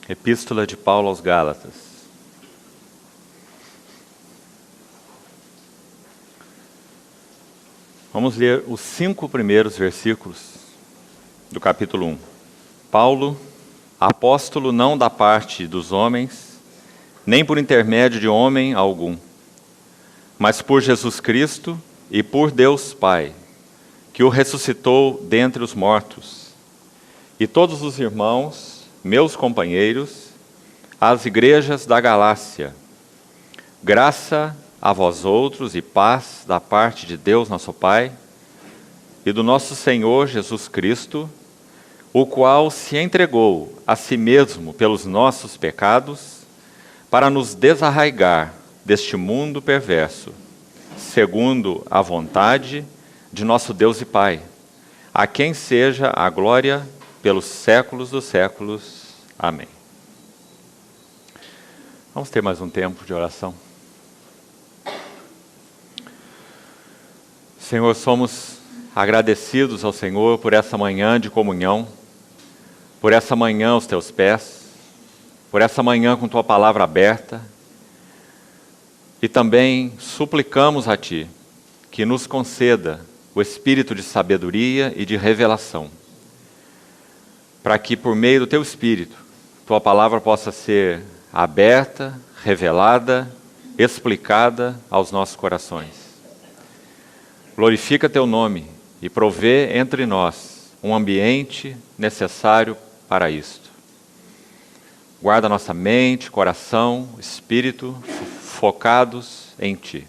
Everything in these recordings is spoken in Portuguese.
Epístola de Paulo aos Gálatas. Vamos ler os 5 primeiros versículos do capítulo 1. Paulo, apóstolo não da parte dos homens, nem por intermédio de homem algum, mas por Jesus Cristo e por Deus Pai, que o ressuscitou dentre os mortos, e todos os irmãos, meus companheiros, às igrejas da Galácia. Graça a vós outros e paz da parte de Deus nosso Pai e do nosso Senhor Jesus Cristo, o qual se entregou a si mesmo pelos nossos pecados, para nos desarraigar deste mundo perverso, segundo a vontade de nosso Deus e Pai, a quem seja a glória pelos séculos dos séculos. Amém. Vamos ter mais um tempo de oração. Senhor, somos agradecidos ao Senhor por essa manhã de comunhão, por essa manhã aos teus pés, por essa manhã com tua palavra aberta, e também suplicamos a Ti que nos conceda o espírito de sabedoria e de revelação, para que por meio do teu espírito, tua palavra possa ser aberta, revelada, explicada aos nossos corações. Glorifica teu nome e provê entre nós um ambiente necessário para isto. Guarda nossa mente, coração, espírito focados em Ti.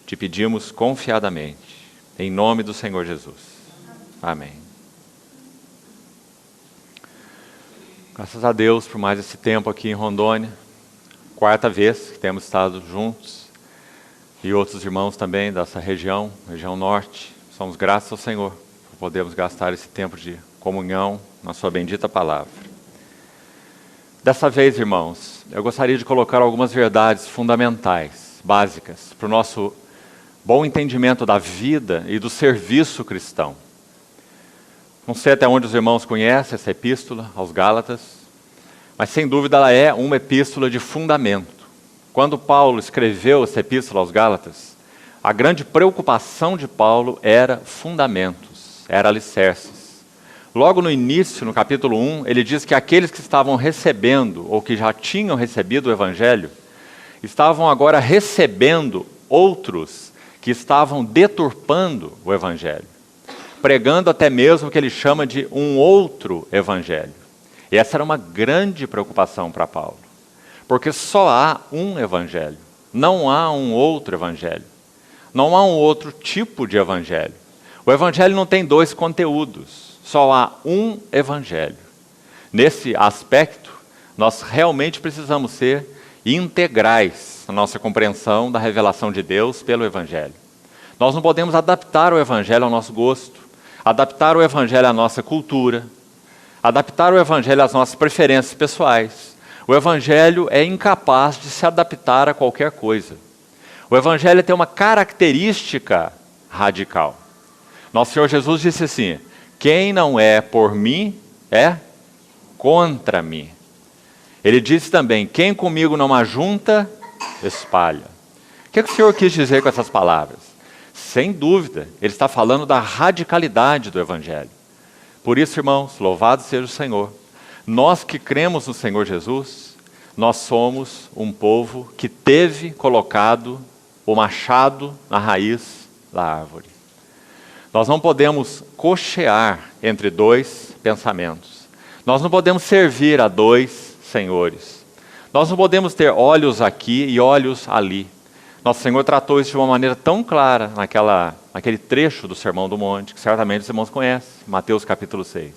Te pedimos confiadamente, em nome do Senhor Jesus. Amém. Graças a Deus por mais esse tempo aqui em Rondônia. 4ª vez que temos estado juntos. E outros irmãos também dessa região norte. Somos gratos ao Senhor por podermos gastar esse tempo de comunhão na sua bendita palavra. Dessa vez, irmãos, eu gostaria de colocar algumas verdades fundamentais, básicas, para o nosso bom entendimento da vida e do serviço cristão. Não sei até onde os irmãos conhecem essa epístola aos Gálatas, mas sem dúvida ela é uma epístola de fundamento. Quando Paulo escreveu essa epístola aos Gálatas, a grande preocupação de Paulo era fundamentos, era alicerces. Logo no início, no capítulo 1, ele diz que aqueles que estavam recebendo, ou que já tinham recebido o Evangelho, estavam agora recebendo outros que estavam deturpando o Evangelho, pregando até mesmo o que ele chama de um outro evangelho. E essa era uma grande preocupação para Paulo, porque só há um evangelho, não há um outro evangelho, não há um outro tipo de evangelho. O evangelho não tem 2 conteúdos, só há um evangelho. Nesse aspecto, nós realmente precisamos ser integrais na nossa compreensão da revelação de Deus pelo evangelho. Nós não podemos adaptar o evangelho ao nosso gosto, adaptar o Evangelho à nossa cultura, adaptar o Evangelho às nossas preferências pessoais. O Evangelho é incapaz de se adaptar a qualquer coisa. O Evangelho tem uma característica radical. Nosso Senhor Jesus disse assim: quem não é por mim, é contra mim. Ele disse também: quem comigo não ajunta, espalha. O que o Senhor quis dizer com essas palavras? Sem dúvida, ele está falando da radicalidade do Evangelho. Por isso, irmãos, louvado seja o Senhor. Nós que cremos no Senhor Jesus, nós somos um povo que teve colocado o machado na raiz da árvore. Nós não podemos cochear entre 2 pensamentos. Nós não podemos servir a 2 senhores. Nós não podemos ter olhos aqui e olhos ali. Nosso Senhor tratou isso de uma maneira tão clara naquele trecho do Sermão do Monte, que certamente os irmãos conhecem, Mateus capítulo 6.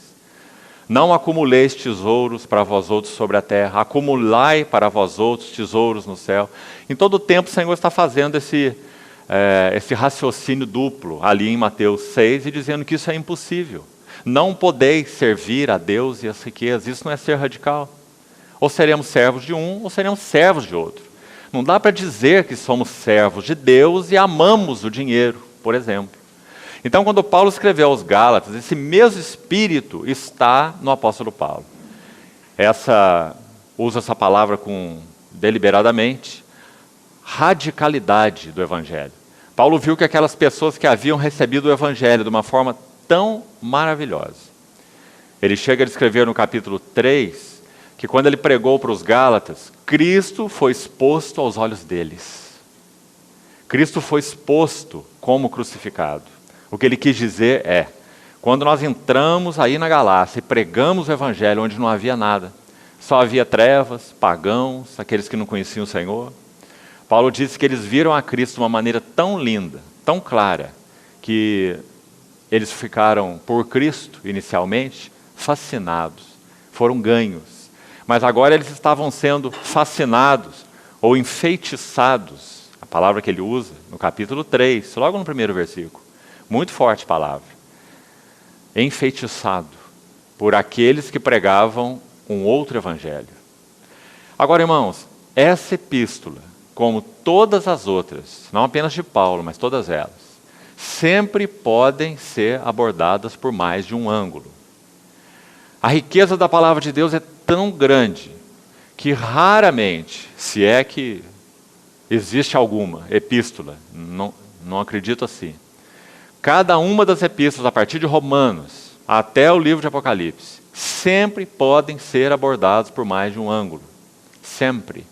Não acumuleis tesouros para vós outros sobre a terra, acumulai para vós outros tesouros no céu. Em todo o tempo o Senhor está fazendo esse raciocínio duplo ali em Mateus 6 e dizendo que isso é impossível. Não podeis servir a Deus e as riquezas, isso não é ser radical. Ou seremos servos de um, ou seremos servos de outro. Não dá para dizer que somos servos de Deus e amamos o dinheiro, por exemplo. Então, quando Paulo escreveu aos Gálatas, esse mesmo espírito está no apóstolo Paulo. usa essa palavra deliberadamente, radicalidade do Evangelho. Paulo viu que aquelas pessoas que haviam recebido o Evangelho de uma forma tão maravilhosa. Ele chega a descrever no capítulo 3, que quando ele pregou para os Gálatas, Cristo foi exposto aos olhos deles. Cristo foi exposto como crucificado. O que ele quis dizer é, quando nós entramos aí na Galácia e pregamos o Evangelho onde não havia nada, só havia trevas, pagãos, aqueles que não conheciam o Senhor, Paulo disse que eles viram a Cristo de uma maneira tão linda, tão clara, que eles ficaram, por Cristo, inicialmente, fascinados, foram ganhos. Mas agora eles estavam sendo fascinados ou enfeitiçados, a palavra que ele usa no capítulo 3, logo no primeiro versículo. Muito forte a palavra. Enfeitiçado por aqueles que pregavam um outro evangelho. Agora, irmãos, essa epístola, como todas as outras, não apenas de Paulo, mas todas elas, sempre podem ser abordadas por mais de um ângulo. A riqueza da palavra de Deus é tão grande que raramente, se é que existe alguma epístola, não acredito assim, cada uma das epístolas, a partir de Romanos até o livro de Apocalipse, sempre podem ser abordados por mais de um ângulo. Sempre.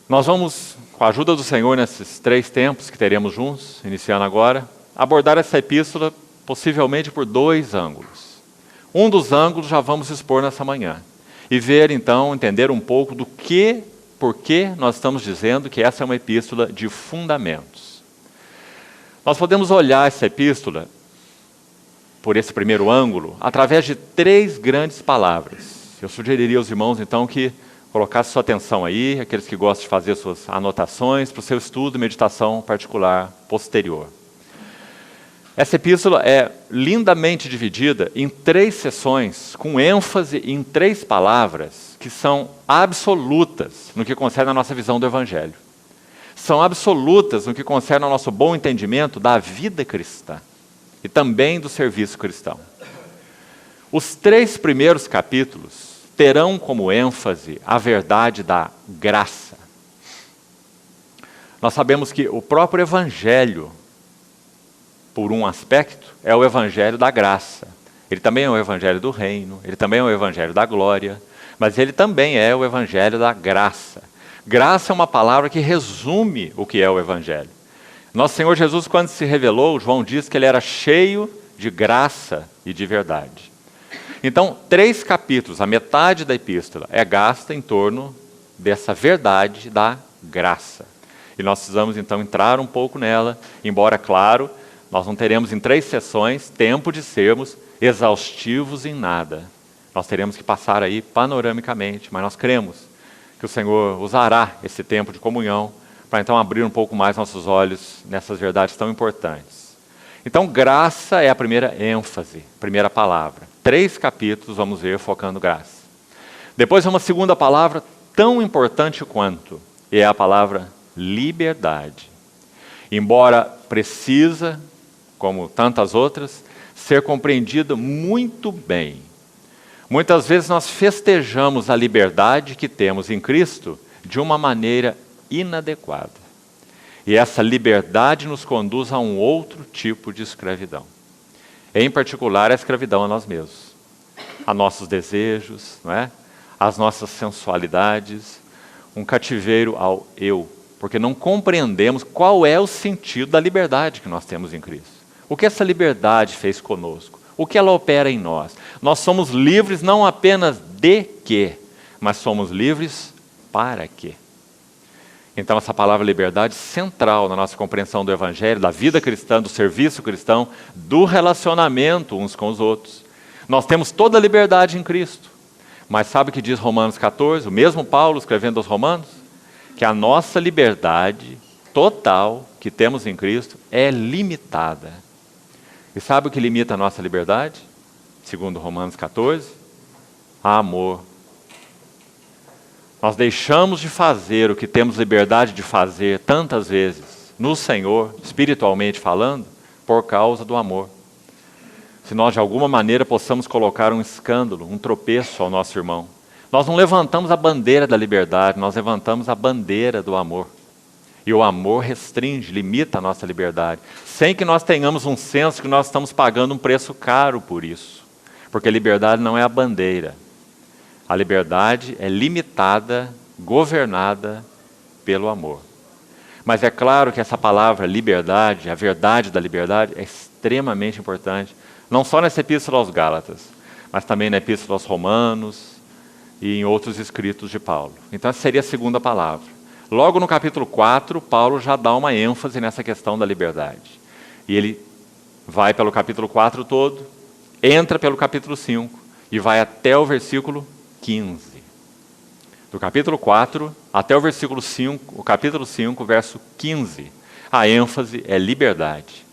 Nós vamos, com a ajuda do Senhor, nesses 3 tempos que teremos juntos, iniciando agora, abordar essa epístola possivelmente por 2 ângulos. Um dos ângulos já vamos expor nessa manhã. E ver, então, entender um pouco por que nós estamos dizendo que essa é uma epístola de fundamentos. Nós podemos olhar essa epístola, por esse primeiro ângulo, através de 3 grandes palavras. Eu sugeriria aos irmãos, então, que colocassem sua atenção aí, aqueles que gostam de fazer suas anotações, para o seu estudo e meditação particular posterior. Essa epístola é lindamente dividida em 3 sessões, com ênfase em 3 palavras que são absolutas no que concerne a nossa visão do Evangelho. São absolutas no que concerne ao nosso bom entendimento da vida cristã e também do serviço cristão. Os 3 primeiros capítulos terão como ênfase a verdade da graça. Nós sabemos que o próprio Evangelho, por um aspecto, é o Evangelho da graça. Ele também é o Evangelho do reino, ele também é o Evangelho da glória, mas ele também é o Evangelho da graça. Graça é uma palavra que resume o que é o Evangelho. Nosso Senhor Jesus, quando se revelou, João diz que ele era cheio de graça e de verdade. Então, 3 capítulos, a metade da epístola, é gasta em torno dessa verdade da graça. E nós precisamos, então, entrar um pouco nela, embora, claro, nós não teremos em 3 sessões tempo de sermos exaustivos em nada. Nós teremos que passar aí panoramicamente, mas nós cremos que o Senhor usará esse tempo de comunhão para então abrir um pouco mais nossos olhos nessas verdades tão importantes. Então, graça é a primeira ênfase, primeira palavra. 3 capítulos, vamos ver, focando graça. Depois, uma segunda palavra tão importante quanto, e é a palavra liberdade. Embora precisa, como tantas outras, ser compreendida muito bem. Muitas vezes nós festejamos a liberdade que temos em Cristo de uma maneira inadequada. E essa liberdade nos conduz a um outro tipo de escravidão. Em particular, a escravidão a nós mesmos. A nossos desejos, não é? As nossas sensualidades, um cativeiro ao eu. Porque não compreendemos qual é o sentido da liberdade que nós temos em Cristo. O que essa liberdade fez conosco? O que ela opera em nós? Nós somos livres não apenas de quê, mas somos livres para quê? Então essa palavra liberdade central na nossa compreensão do Evangelho, da vida cristã, do serviço cristão, do relacionamento uns com os outros. Nós temos toda a liberdade em Cristo. Mas sabe o que diz Romanos 14? O mesmo Paulo escrevendo aos Romanos? Que a nossa liberdade total que temos em Cristo é limitada. E sabe o que limita a nossa liberdade? Segundo Romanos 14, amor. Nós deixamos de fazer o que temos liberdade de fazer tantas vezes no Senhor, espiritualmente falando, por causa do amor. se nós de alguma maneira possamos colocar um escândalo, um tropeço ao nosso irmão. Nós não levantamos a bandeira da liberdade, nós levantamos a bandeira do amor. E o amor restringe, limita a nossa liberdade, sem que nós tenhamos um senso que nós estamos pagando um preço caro por isso. Porque a liberdade não é a bandeira. A liberdade é limitada, governada pelo amor. Mas é claro que essa palavra liberdade, a verdade da liberdade, é extremamente importante, não só nessa epístola aos Gálatas, mas também na epístola aos Romanos e em outros escritos de Paulo. Então essa seria a segunda palavra. Logo no capítulo 4, Paulo já dá uma ênfase nessa questão da liberdade. E ele vai pelo capítulo 4 todo, entra pelo capítulo 5 e vai até o versículo 15. Do capítulo 4 até o versículo 5, o capítulo 5, verso 15, a ênfase é liberdade.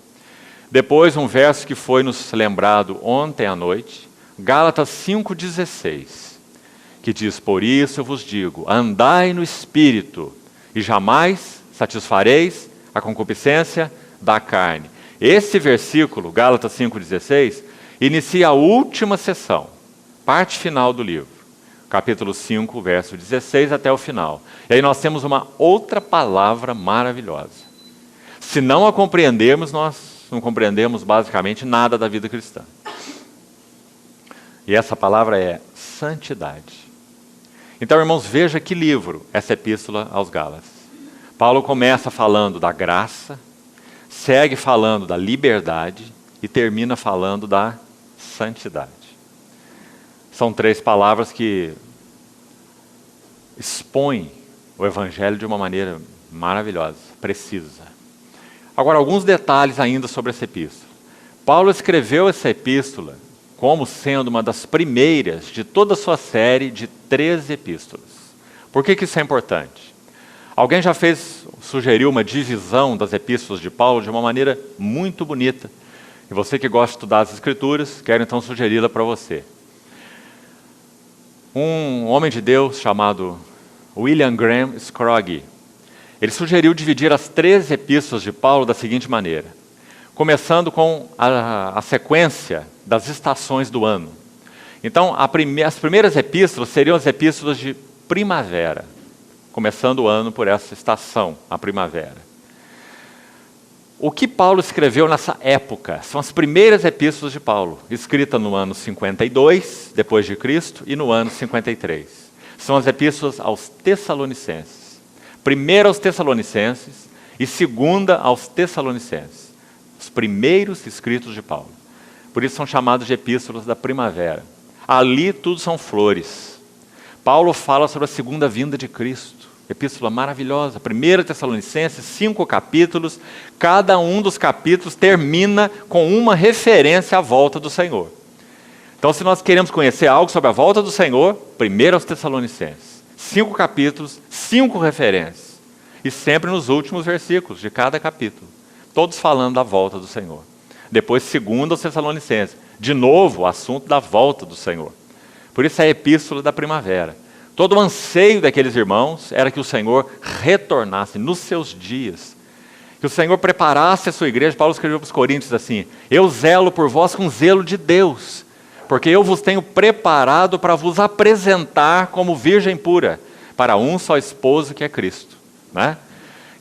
Depois, um verso que foi nos lembrado ontem à noite, Gálatas 5,16, que diz: por isso eu vos digo, andai no Espírito, e jamais satisfareis a concupiscência da carne. Esse versículo, Gálatas 5,16, inicia a última sessão, parte final do livro. Capítulo 5, verso 16 até o final. E aí nós temos uma outra palavra maravilhosa. Se não a compreendermos, nós não compreendemos basicamente nada da vida cristã. E essa palavra é santidade. Então, irmãos, veja que livro essa epístola aos Gálatas. Paulo começa falando da graça, segue falando da liberdade e termina falando da santidade. São três palavras que expõem o Evangelho de uma maneira maravilhosa, precisa. Agora, alguns detalhes ainda sobre essa epístola. Paulo escreveu essa epístola como sendo uma das primeiras de toda a sua série de 13 epístolas. Por que isso é importante? Alguém já sugeriu uma divisão das epístolas de Paulo de uma maneira muito bonita. E você que gosta de estudar as Escrituras, quero então sugeri-la para você. Um homem de Deus chamado William Graham Scroggie, ele sugeriu dividir as 13 epístolas de Paulo da seguinte maneira, começando com a sequência das estações do ano. Então, as primeiras epístolas seriam as epístolas de primavera, começando o ano por essa estação, a primavera. O que Paulo escreveu nessa época são as primeiras epístolas de Paulo, escritas no ano 52, depois de Cristo, e no ano 53. São as epístolas aos Tessalonicenses. Primeira aos Tessalonicenses e segunda aos Tessalonicenses. Os primeiros escritos de Paulo. Por isso são chamados de epístolas da primavera. Ali tudo são flores. Paulo fala sobre a segunda vinda de Cristo. Epístola maravilhosa, 1 Tessalonicenses, 5 capítulos, cada um dos capítulos termina com uma referência à volta do Senhor. Então, se nós queremos conhecer algo sobre a volta do Senhor, 1 aos Tessalonicenses, 5 capítulos, 5 referências, e sempre nos últimos versículos de cada capítulo, todos falando da volta do Senhor. Depois, 2 aos Tessalonicenses, de novo o assunto da volta do Senhor. Por isso é a epístola da primavera. Todo o anseio daqueles irmãos era que o Senhor retornasse nos seus dias, que o Senhor preparasse a sua igreja. Paulo escreveu para os Coríntios assim: eu zelo por vós com zelo de Deus, porque eu vos tenho preparado para vos apresentar como virgem pura, para um só esposo que é Cristo. Né?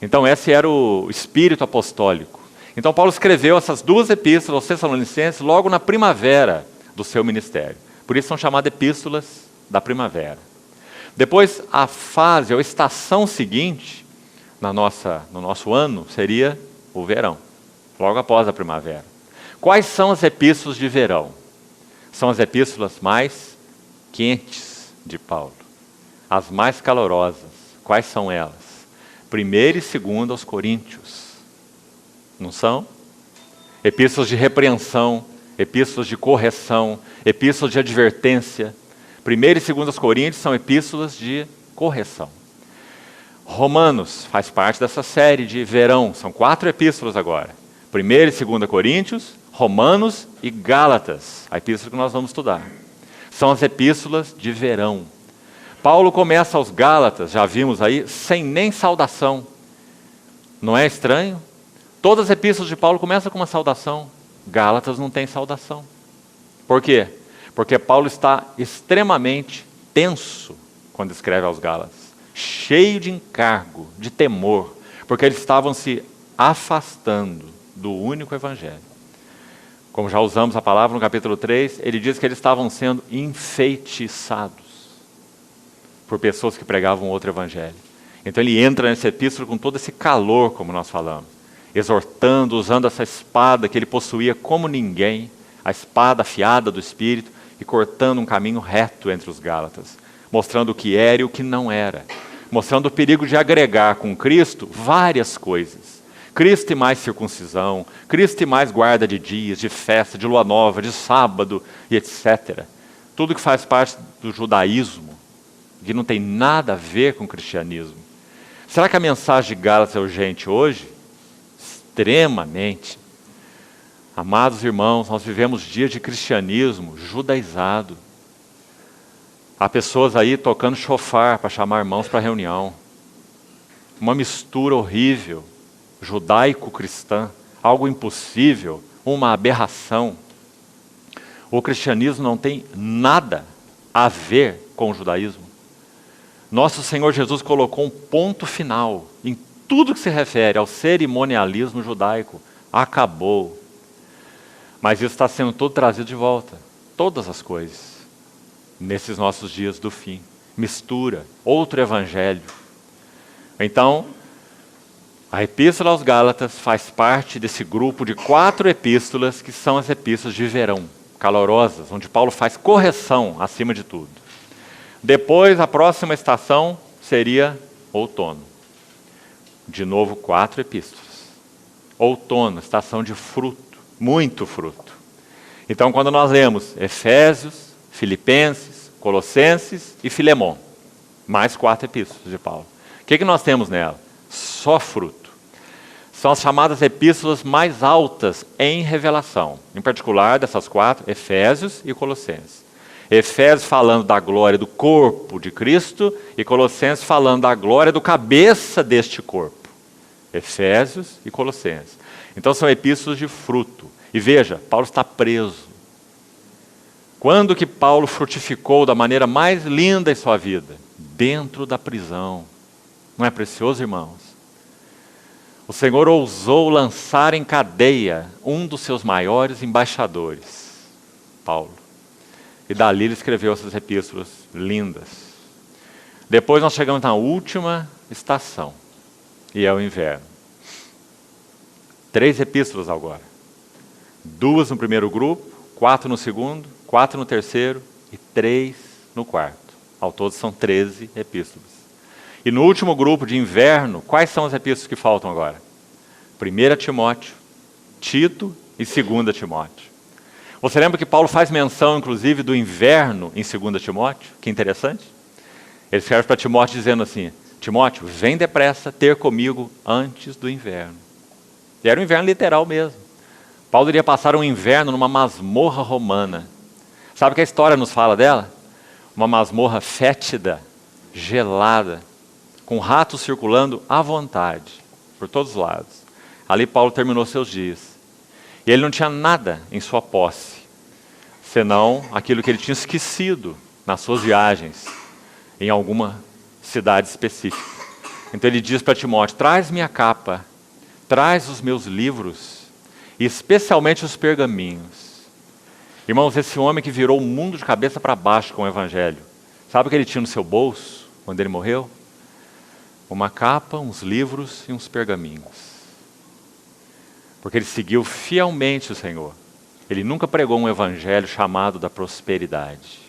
Então esse era o espírito apostólico. Então Paulo escreveu essas duas epístolas aos Tessalonicenses logo na primavera do seu ministério. Por isso são chamadas epístolas da primavera. Depois, a fase ou estação seguinte, no nosso ano, seria o verão, logo após a primavera. Quais são as epístolas de verão? São as epístolas mais quentes de Paulo, as mais calorosas. Quais são elas? 1 e 2 aos Coríntios, não são? Epístolas de repreensão, epístolas de correção, epístolas de advertência. 1 e 2 aos Coríntios são epístolas de correção. Romanos faz parte dessa série de verão, são 4 epístolas agora. 1 e 2 Coríntios, Romanos e Gálatas, a epístola que nós vamos estudar. São as epístolas de verão. Paulo começa aos Gálatas, já vimos aí, sem nem saudação. Não é estranho? Todas as epístolas de Paulo começam com uma saudação. Gálatas não tem saudação. Por quê? Porque Paulo está extremamente tenso quando escreve aos Gálatas, cheio de encargo, de temor, porque eles estavam se afastando do único evangelho. Como já usamos a palavra no capítulo 3, ele diz que eles estavam sendo enfeitiçados por pessoas que pregavam outro evangelho. Então ele entra nesse epístola com todo esse calor, como nós falamos, exortando, usando essa espada que ele possuía como ninguém, a espada afiada do Espírito, e cortando um caminho reto entre os Gálatas, mostrando o que era e o que não era, mostrando o perigo de agregar com Cristo várias coisas. Cristo e mais circuncisão, Cristo e mais guarda de dias, de festa, de lua nova, de sábado e etc. Tudo que faz parte do judaísmo, que não tem nada a ver com o cristianismo. Será que a mensagem de Gálatas é urgente hoje? Extremamente. Amados irmãos, nós vivemos dias de cristianismo judaizado. Há pessoas aí tocando chofar para chamar irmãos para reunião. Uma mistura horrível, judaico-cristã, algo impossível, uma aberração. O cristianismo não tem nada a ver com o judaísmo. Nosso Senhor Jesus colocou um ponto final em tudo que se refere ao cerimonialismo judaico. Acabou. Mas isso está sendo tudo trazido de volta. Todas as coisas. Nesses nossos dias do fim. Mistura. Outro evangelho. Então, a Epístola aos Gálatas faz parte desse grupo de 4 epístolas que são as epístolas de verão, calorosas, onde Paulo faz correção acima de tudo. Depois, a próxima estação seria outono. De novo, 4 epístolas. Outono, estação de fruto, muito fruto. Então, quando nós lemos Efésios, Filipenses, Colossenses e Filemon, mais 4 epístolas de Paulo. O que nós temos nela? Só fruto. São as chamadas epístolas mais altas em revelação. Em particular, dessas 4, Efésios e Colossenses. Efésios falando da glória do corpo de Cristo e Colossenses falando da glória do cabeça deste corpo. Efésios e Colossenses. Então são epístolas de fruto. E veja, Paulo está preso. Quando que Paulo frutificou da maneira mais linda em sua vida? Dentro da prisão. Não é precioso, irmãos? O Senhor ousou lançar em cadeia um dos seus maiores embaixadores, Paulo. E dali ele escreveu essas epístolas lindas. Depois nós chegamos na última estação, e é o inverno. 3 epístolas agora. 2 no primeiro grupo, 4 no segundo, 4 no terceiro e 3 no quarto. Ao todo são 13 epístolas. E no último grupo de inverno, quais são as epístolas que faltam agora? 1 Timóteo, Tito e 2 Timóteo. Você lembra que Paulo faz menção, inclusive, do inverno em 2 Timóteo? Que interessante. Ele escreve para Timóteo dizendo assim, Timóteo, vem depressa ter comigo antes do inverno. E era um inverno literal mesmo. Paulo iria passar um inverno numa masmorra romana. Sabe o que a história nos fala dela? Uma masmorra fétida, gelada, com ratos circulando à vontade, por todos os lados. Ali Paulo terminou seus dias. E ele não tinha nada em sua posse, senão aquilo que ele tinha esquecido nas suas viagens, em alguma cidade específica. Então ele diz para Timóteo, traz minha capa, traz os meus livros, e especialmente os pergaminhos. Irmãos, esse homem que virou o mundo de cabeça para baixo com o evangelho, sabe o que ele tinha no seu bolso, quando ele morreu? Uma capa, uns livros e uns pergaminhos. Porque ele seguiu fielmente o Senhor. Ele nunca pregou um evangelho chamado da prosperidade.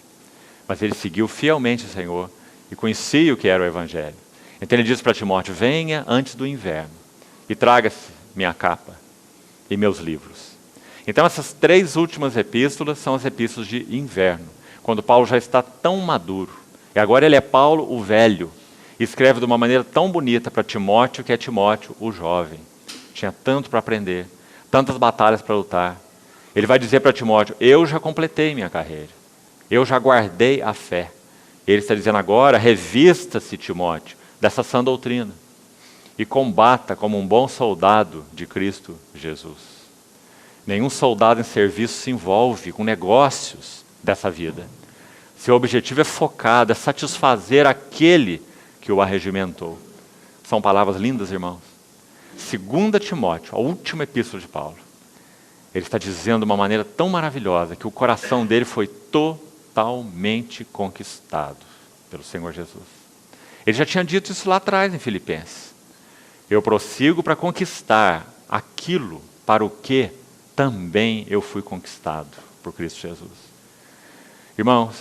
Mas ele seguiu fielmente o Senhor e conhecia o que era o evangelho. Então ele diz para Timóteo, venha antes do inverno e traga-se minha capa e meus livros. Então essas 3 últimas epístolas são as epístolas de inverno, quando Paulo já está tão maduro. E agora ele é Paulo o velho, e escreve de uma maneira tão bonita para Timóteo, que é Timóteo o jovem. Tinha tanto para aprender, tantas batalhas para lutar. Ele vai dizer para Timóteo, eu já completei minha carreira, eu já guardei a fé. Ele está dizendo agora, revista-se, Timóteo, dessa sã doutrina e combata como um bom soldado de Cristo Jesus. Nenhum soldado em serviço se envolve com negócios dessa vida. Seu objetivo é focado, é satisfazer aquele que o arregimentou. São palavras lindas, irmãos. 2 Timóteo, a última epístola de Paulo. Ele está dizendo de uma maneira tão maravilhosa que o coração dele foi totalmente conquistado pelo Senhor Jesus. Ele já tinha dito isso lá atrás em Filipenses. Eu prossigo para conquistar aquilo para o que também eu fui conquistado por Cristo Jesus. Irmãos,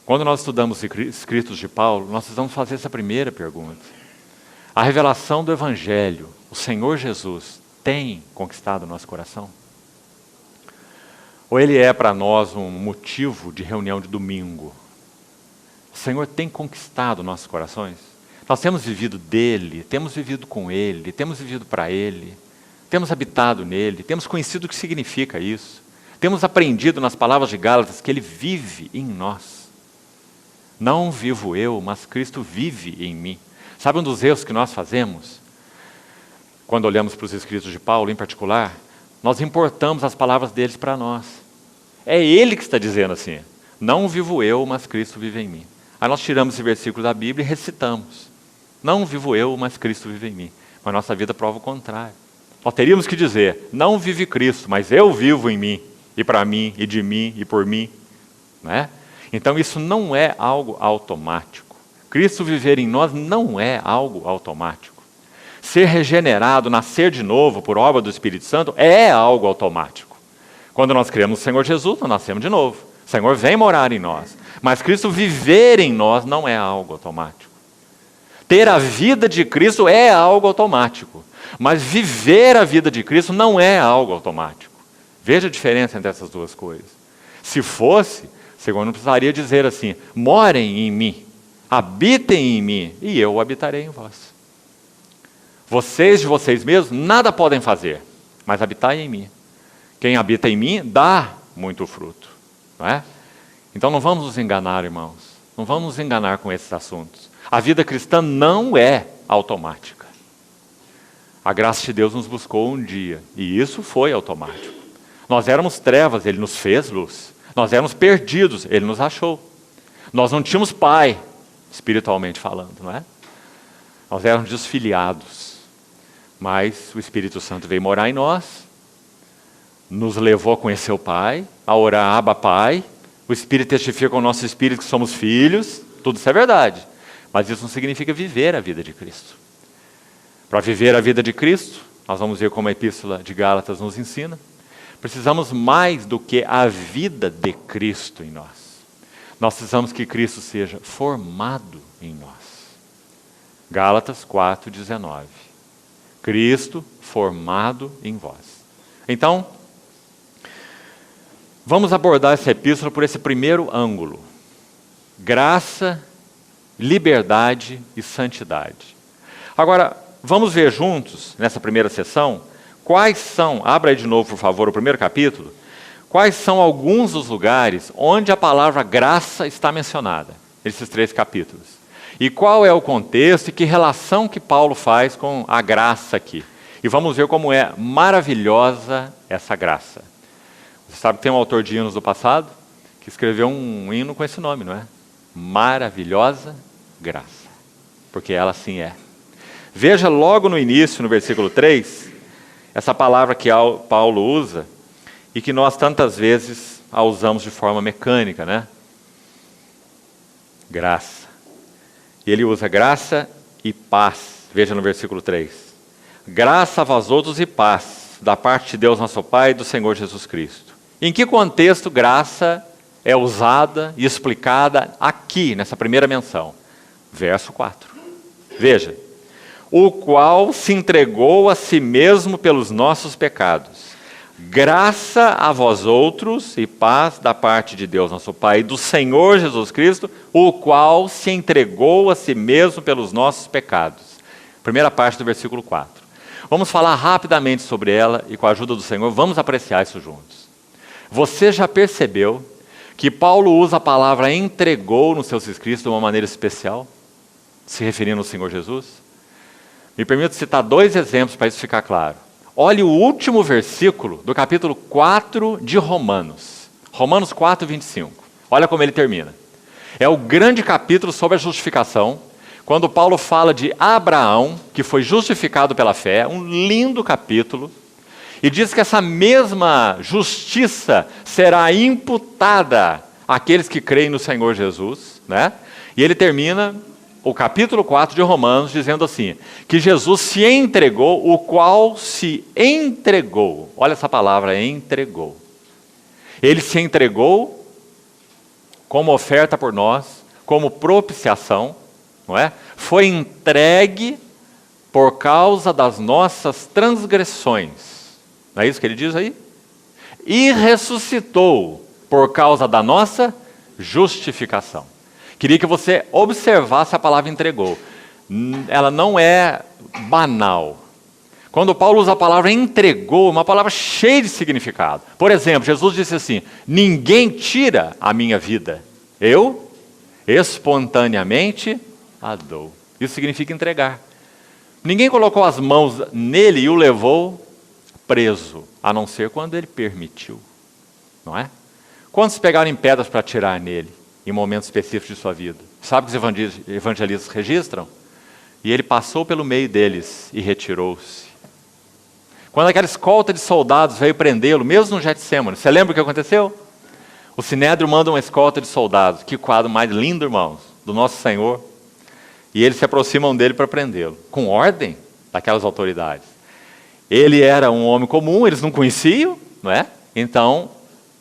quando nós estudamos os escritos de Paulo, nós precisamos fazer essa primeira pergunta. A revelação do Evangelho, o Senhor Jesus, tem conquistado o nosso coração? Ou ele é para nós um motivo de reunião de domingo? O Senhor tem conquistado nossos corações? Nós temos vivido dele, temos vivido com ele, temos vivido para ele, temos habitado nele, temos conhecido o que significa isso, temos aprendido nas palavras de Gálatas que ele vive em nós. Não vivo eu, mas Cristo vive em mim. Sabe um dos erros que nós fazemos? Quando olhamos para os escritos de Paulo, em particular, nós importamos as palavras deles para nós. É ele que está dizendo assim, não vivo eu, mas Cristo vive em mim. Aí nós tiramos esse versículo da Bíblia e recitamos. Não vivo eu, mas Cristo vive em mim. Mas nossa vida prova o contrário. Nós teríamos que dizer, não vive Cristo, mas eu vivo em mim, e para mim, e de mim, e por mim. Não é? Então isso não é algo automático. Cristo viver em nós não é algo automático. Ser regenerado, nascer de novo por obra do Espírito Santo é algo automático. Quando nós cremos no Senhor Jesus, nós nascemos de novo. O Senhor vem morar em nós. Mas Cristo viver em nós não é algo automático. Ter a vida de Cristo é algo automático. Mas viver a vida de Cristo não é algo automático. Veja a diferença entre essas duas coisas. Se fosse, o Senhor não precisaria dizer assim, morem em mim, habitem em mim, e eu habitarei em vós. Vocês de vocês mesmos nada podem fazer, mas habitai em mim. Quem habita em mim dá muito fruto. Não é? Então não vamos nos enganar, irmãos. Não vamos nos enganar com esses assuntos. A vida cristã não é automática. A graça de Deus nos buscou um dia, e isso foi automático. Nós éramos trevas, Ele nos fez luz. Nós éramos perdidos, Ele nos achou. Nós não tínhamos pai, espiritualmente falando, não é? Nós éramos desfiliados. Mas o Espírito Santo veio morar em nós, nos levou a conhecer o Pai, a orar, Abba, Pai. O Espírito testifica com o nosso Espírito que somos filhos. Tudo isso é verdade. Mas isso não significa viver a vida de Cristo. Para viver a vida de Cristo, nós vamos ver como a Epístola de Gálatas nos ensina, precisamos mais do que a vida de Cristo em nós. Nós precisamos que Cristo seja formado em nós. Gálatas 4:19. Cristo formado em vós. Então, vamos abordar essa epístola por esse primeiro ângulo. Graça, liberdade e santidade. Agora, vamos ver juntos, nessa primeira sessão, quais são, abra aí de novo, por favor, o primeiro capítulo, quais são alguns dos lugares onde a palavra graça está mencionada, nesses 3 capítulos. E qual é o contexto e que relação que Paulo faz com a graça aqui. E vamos ver como é maravilhosa essa graça. Você sabe que tem um autor de hinos do passado que escreveu um hino com esse nome, não é? Maravilhosa graça. Porque ela assim é. Veja logo no início, no versículo 3, essa palavra que Paulo usa e que nós tantas vezes a usamos de forma mecânica, né? Graça. E ele usa graça e paz. Veja no versículo 3. Graça a vós outros e paz, da parte de Deus nosso Pai e do Senhor Jesus Cristo. Em que contexto graça é usada e explicada aqui, nessa primeira menção? Verso 4. Veja. O qual se entregou a si mesmo pelos nossos pecados. Graça a vós outros e paz da parte de Deus nosso Pai e do Senhor Jesus Cristo, o qual se entregou a si mesmo pelos nossos pecados. Primeira parte do versículo 4. Vamos falar rapidamente sobre ela e com a ajuda do Senhor vamos apreciar isso juntos. Você já percebeu que Paulo usa a palavra entregou nos seus escritos de uma maneira especial, se referindo ao Senhor Jesus? Me permito citar 2 exemplos para isso ficar claro. Olhe o último versículo do capítulo 4 de Romanos. Romanos 4, 25. Olha como ele termina. É o grande capítulo sobre a justificação, quando Paulo fala de Abraão, que foi justificado pela fé, um lindo capítulo, e diz que essa mesma justiça será imputada àqueles que creem no Senhor Jesus, né? E ele termina o capítulo 4 de Romanos dizendo assim, que Jesus se entregou, o qual se entregou. Olha essa palavra, entregou. Ele se entregou como oferta por nós, como propiciação, não é? Foi entregue por causa das nossas transgressões. Não é isso que ele diz aí? E ressuscitou por causa da nossa justificação. Queria que você observasse a palavra entregou. Ela não é banal. Quando Paulo usa a palavra entregou, é uma palavra cheia de significado. Por exemplo, Jesus disse assim, ninguém tira a minha vida. Eu espontaneamente a dou. Isso significa entregar. Ninguém colocou as mãos nele e o levou preso, a não ser quando ele permitiu. Não é? Quantos pegaram em pedras para atirar nele, em momentos específicos de sua vida? Sabe o que os evangelistas registram? E ele passou pelo meio deles e retirou-se. Quando aquela escolta de soldados veio prendê-lo, mesmo no Getsemane, você lembra o que aconteceu? O Sinédrio manda uma escolta de soldados, que quadro mais lindo, irmãos, do nosso Senhor. E eles se aproximam dele para prendê-lo, com ordem daquelas autoridades. Ele era um homem comum, eles não conheciam, não é? Então,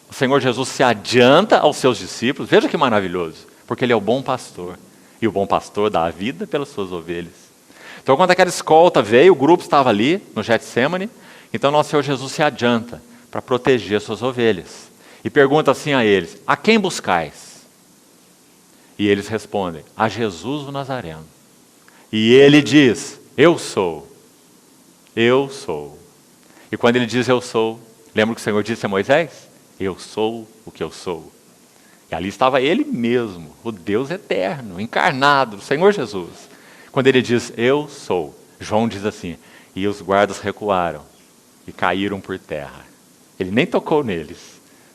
o Senhor Jesus se adianta aos seus discípulos, veja que maravilhoso, porque ele é o bom pastor, e o bom pastor dá a vida pelas suas ovelhas. Então, quando aquela escolta veio, o grupo estava ali, no Getsemane, então nosso Senhor Jesus se adianta para proteger as suas ovelhas. E pergunta assim a eles, a quem buscais? E eles respondem, a Jesus o Nazareno. E ele diz, eu sou. Eu sou. E quando ele diz eu sou, lembra que o Senhor disse a Moisés? Eu sou o que eu sou. E ali estava ele mesmo, o Deus eterno, encarnado, o Senhor Jesus. Quando ele diz eu sou, João diz assim, e os guardas recuaram e caíram por terra. Ele nem tocou neles,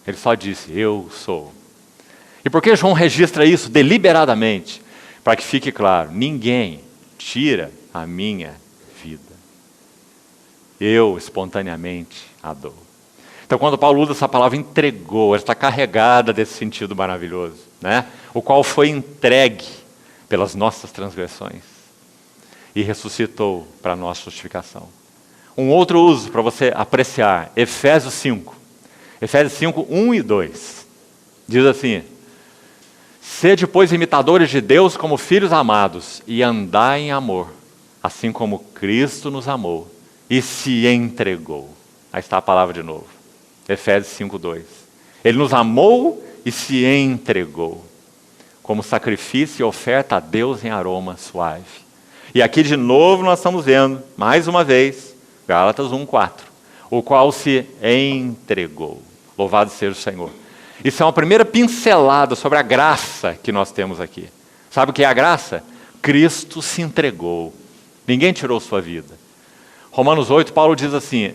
ele só disse eu sou. E por que João registra isso deliberadamente? Para que fique claro, ninguém tira a minha vida. Eu espontaneamente a dou. Então, quando Paulo usa essa palavra entregou, ela está carregada desse sentido maravilhoso, né? O qual foi entregue pelas nossas transgressões e ressuscitou para a nossa justificação. Um outro uso para você apreciar, Efésios 5. Efésios 5, 1 e 2. Diz assim, sede, pois, imitadores de Deus como filhos amados e andai em amor, assim como Cristo nos amou e se entregou. Aí está a palavra de novo. Efésios 5, 2. Ele nos amou e se entregou como sacrifício e oferta a Deus em aroma suave. E aqui de novo nós estamos vendo, mais uma vez, Gálatas 1, 4. O qual se entregou. Louvado seja o Senhor. Isso é uma primeira pincelada sobre a graça que nós temos aqui. Sabe o que é a graça? Cristo se entregou. Ninguém tirou sua vida. Romanos 8, Paulo diz assim,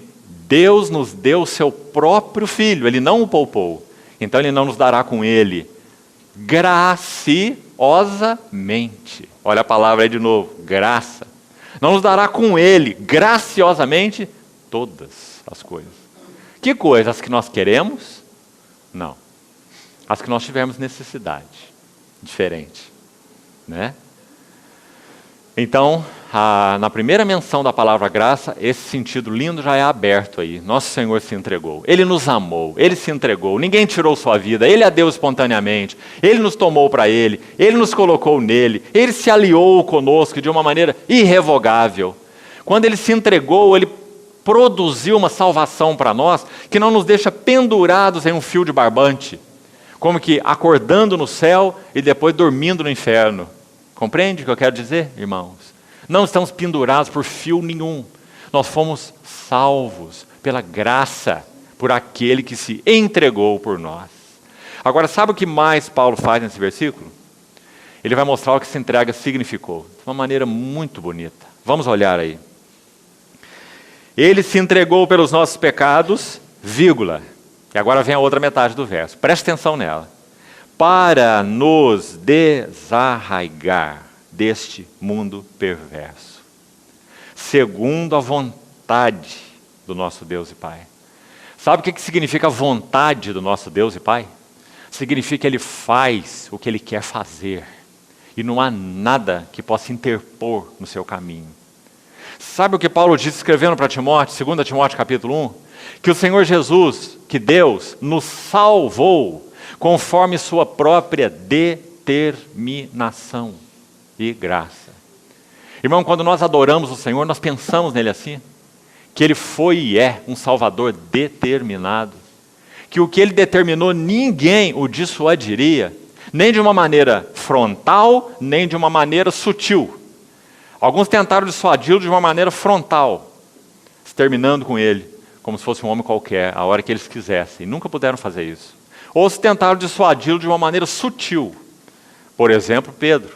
Deus nos deu o seu próprio Filho, Ele não o poupou. Então Ele não nos dará com Ele graciosamente. Olha a palavra aí de novo, graça. Não nos dará com Ele, graciosamente, todas as coisas. Que coisas? As que nós queremos? Não. As que nós tivermos necessidade. Diferente. Né? Então, na primeira menção da palavra graça, esse sentido lindo já é aberto aí. Nosso Senhor se entregou. Ele nos amou. Ele se entregou. Ninguém tirou sua vida. Ele a deu espontaneamente. Ele nos tomou para Ele. Ele nos colocou nele. Ele se aliou conosco de uma maneira irrevogável. Quando Ele se entregou, Ele produziu uma salvação para nós que não nos deixa pendurados em um fio de barbante. Como que acordando no céu e depois dormindo no inferno. Compreende o que eu quero dizer, irmãos? Não estamos pendurados por fio nenhum. Nós fomos salvos pela graça, por aquele que se entregou por nós. Agora, sabe o que mais Paulo faz nesse versículo? Ele vai mostrar o que essa entrega significou, de uma maneira muito bonita. Vamos olhar aí. Ele se entregou pelos nossos pecados, vírgula. E agora vem a outra metade do verso. Preste atenção nela. Para nos desarraigar deste mundo perverso, segundo a vontade do nosso Deus e Pai. Sabe o que significa a vontade do nosso Deus e Pai? Significa que Ele faz o que Ele quer fazer. E não há nada que possa interpor no seu caminho. Sabe o que Paulo disse escrevendo para Timóteo, 2 Timóteo capítulo 1? Que o Senhor Jesus, que Deus, nos salvou conforme sua própria determinação e graça. Irmão, quando nós adoramos o Senhor, nós pensamos nele assim, que Ele foi e é um Salvador determinado, que o que Ele determinou ninguém o dissuadiria, nem de uma maneira frontal, nem de uma maneira sutil. Alguns tentaram dissuadi-lo de uma maneira frontal, exterminando com ele, como se fosse um homem qualquer, a hora que eles quisessem. E nunca puderam fazer isso. Ou se tentaram dissuadi-lo de uma maneira sutil. Por exemplo, Pedro,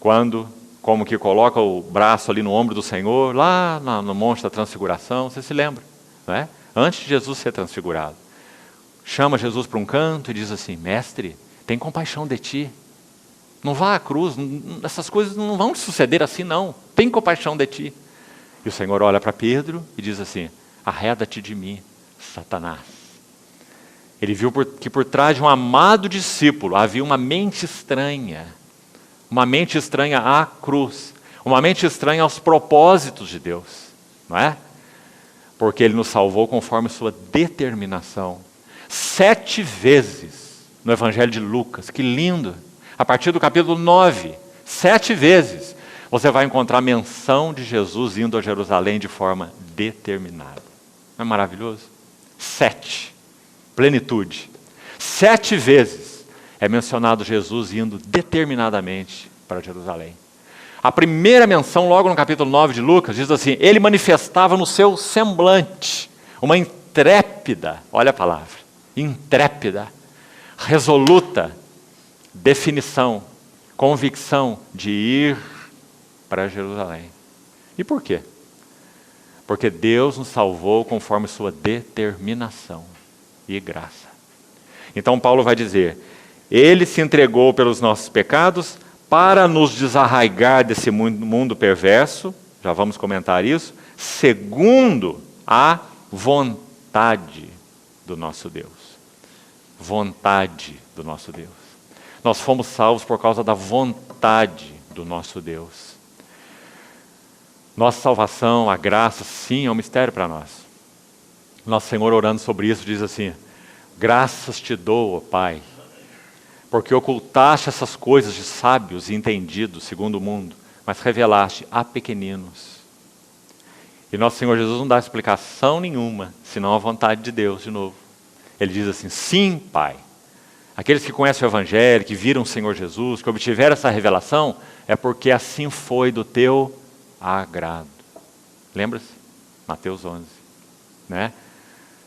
quando, como que coloca o braço ali no ombro do Senhor, lá no Monte da Transfiguração, você se lembra, não é? Antes de Jesus ser transfigurado. Chama Jesus para um canto e diz assim: mestre, tem compaixão de ti. Não vá à cruz, essas coisas não vão te suceder assim não. Tem compaixão de ti. E o Senhor olha para Pedro e diz assim: arreda-te de mim, Satanás. Ele viu que por trás de um amado discípulo havia uma mente estranha à cruz, uma mente estranha aos propósitos de Deus, não é? Porque Ele nos salvou conforme sua determinação. 7 vezes no Evangelho de Lucas, que lindo! A partir do capítulo 9, 7 vezes, você vai encontrar menção de Jesus indo a Jerusalém de forma determinada. Não é maravilhoso? 7. Plenitude. 7 vezes é mencionado Jesus indo determinadamente para Jerusalém. A primeira menção, logo no capítulo 9 de Lucas, diz assim: Ele manifestava no seu semblante uma intrépida, olha a palavra, intrépida, resoluta definição, convicção de ir para Jerusalém. E por quê? Porque Deus nos salvou conforme sua determinação e graça. Então Paulo vai dizer: Ele se entregou pelos nossos pecados para nos desarraigar desse mundo perverso, já vamos comentar isso, segundo a vontade do nosso Deus. Vontade do nosso Deus. Nós fomos salvos por causa da vontade do nosso Deus. Nossa salvação, a graça, sim, é um mistério para nós. Nosso Senhor, orando sobre isso, diz assim: graças te dou, ó Pai, porque ocultaste essas coisas de sábios e entendidos, segundo o mundo, mas revelaste a pequeninos. E nosso Senhor Jesus não dá explicação nenhuma, senão a vontade de Deus, de novo. Ele diz assim: sim, Pai. Aqueles que conhecem o Evangelho, que viram o Senhor Jesus, que obtiveram essa revelação, é porque assim foi do teu agrado. Lembra-se? Mateus 11. Né?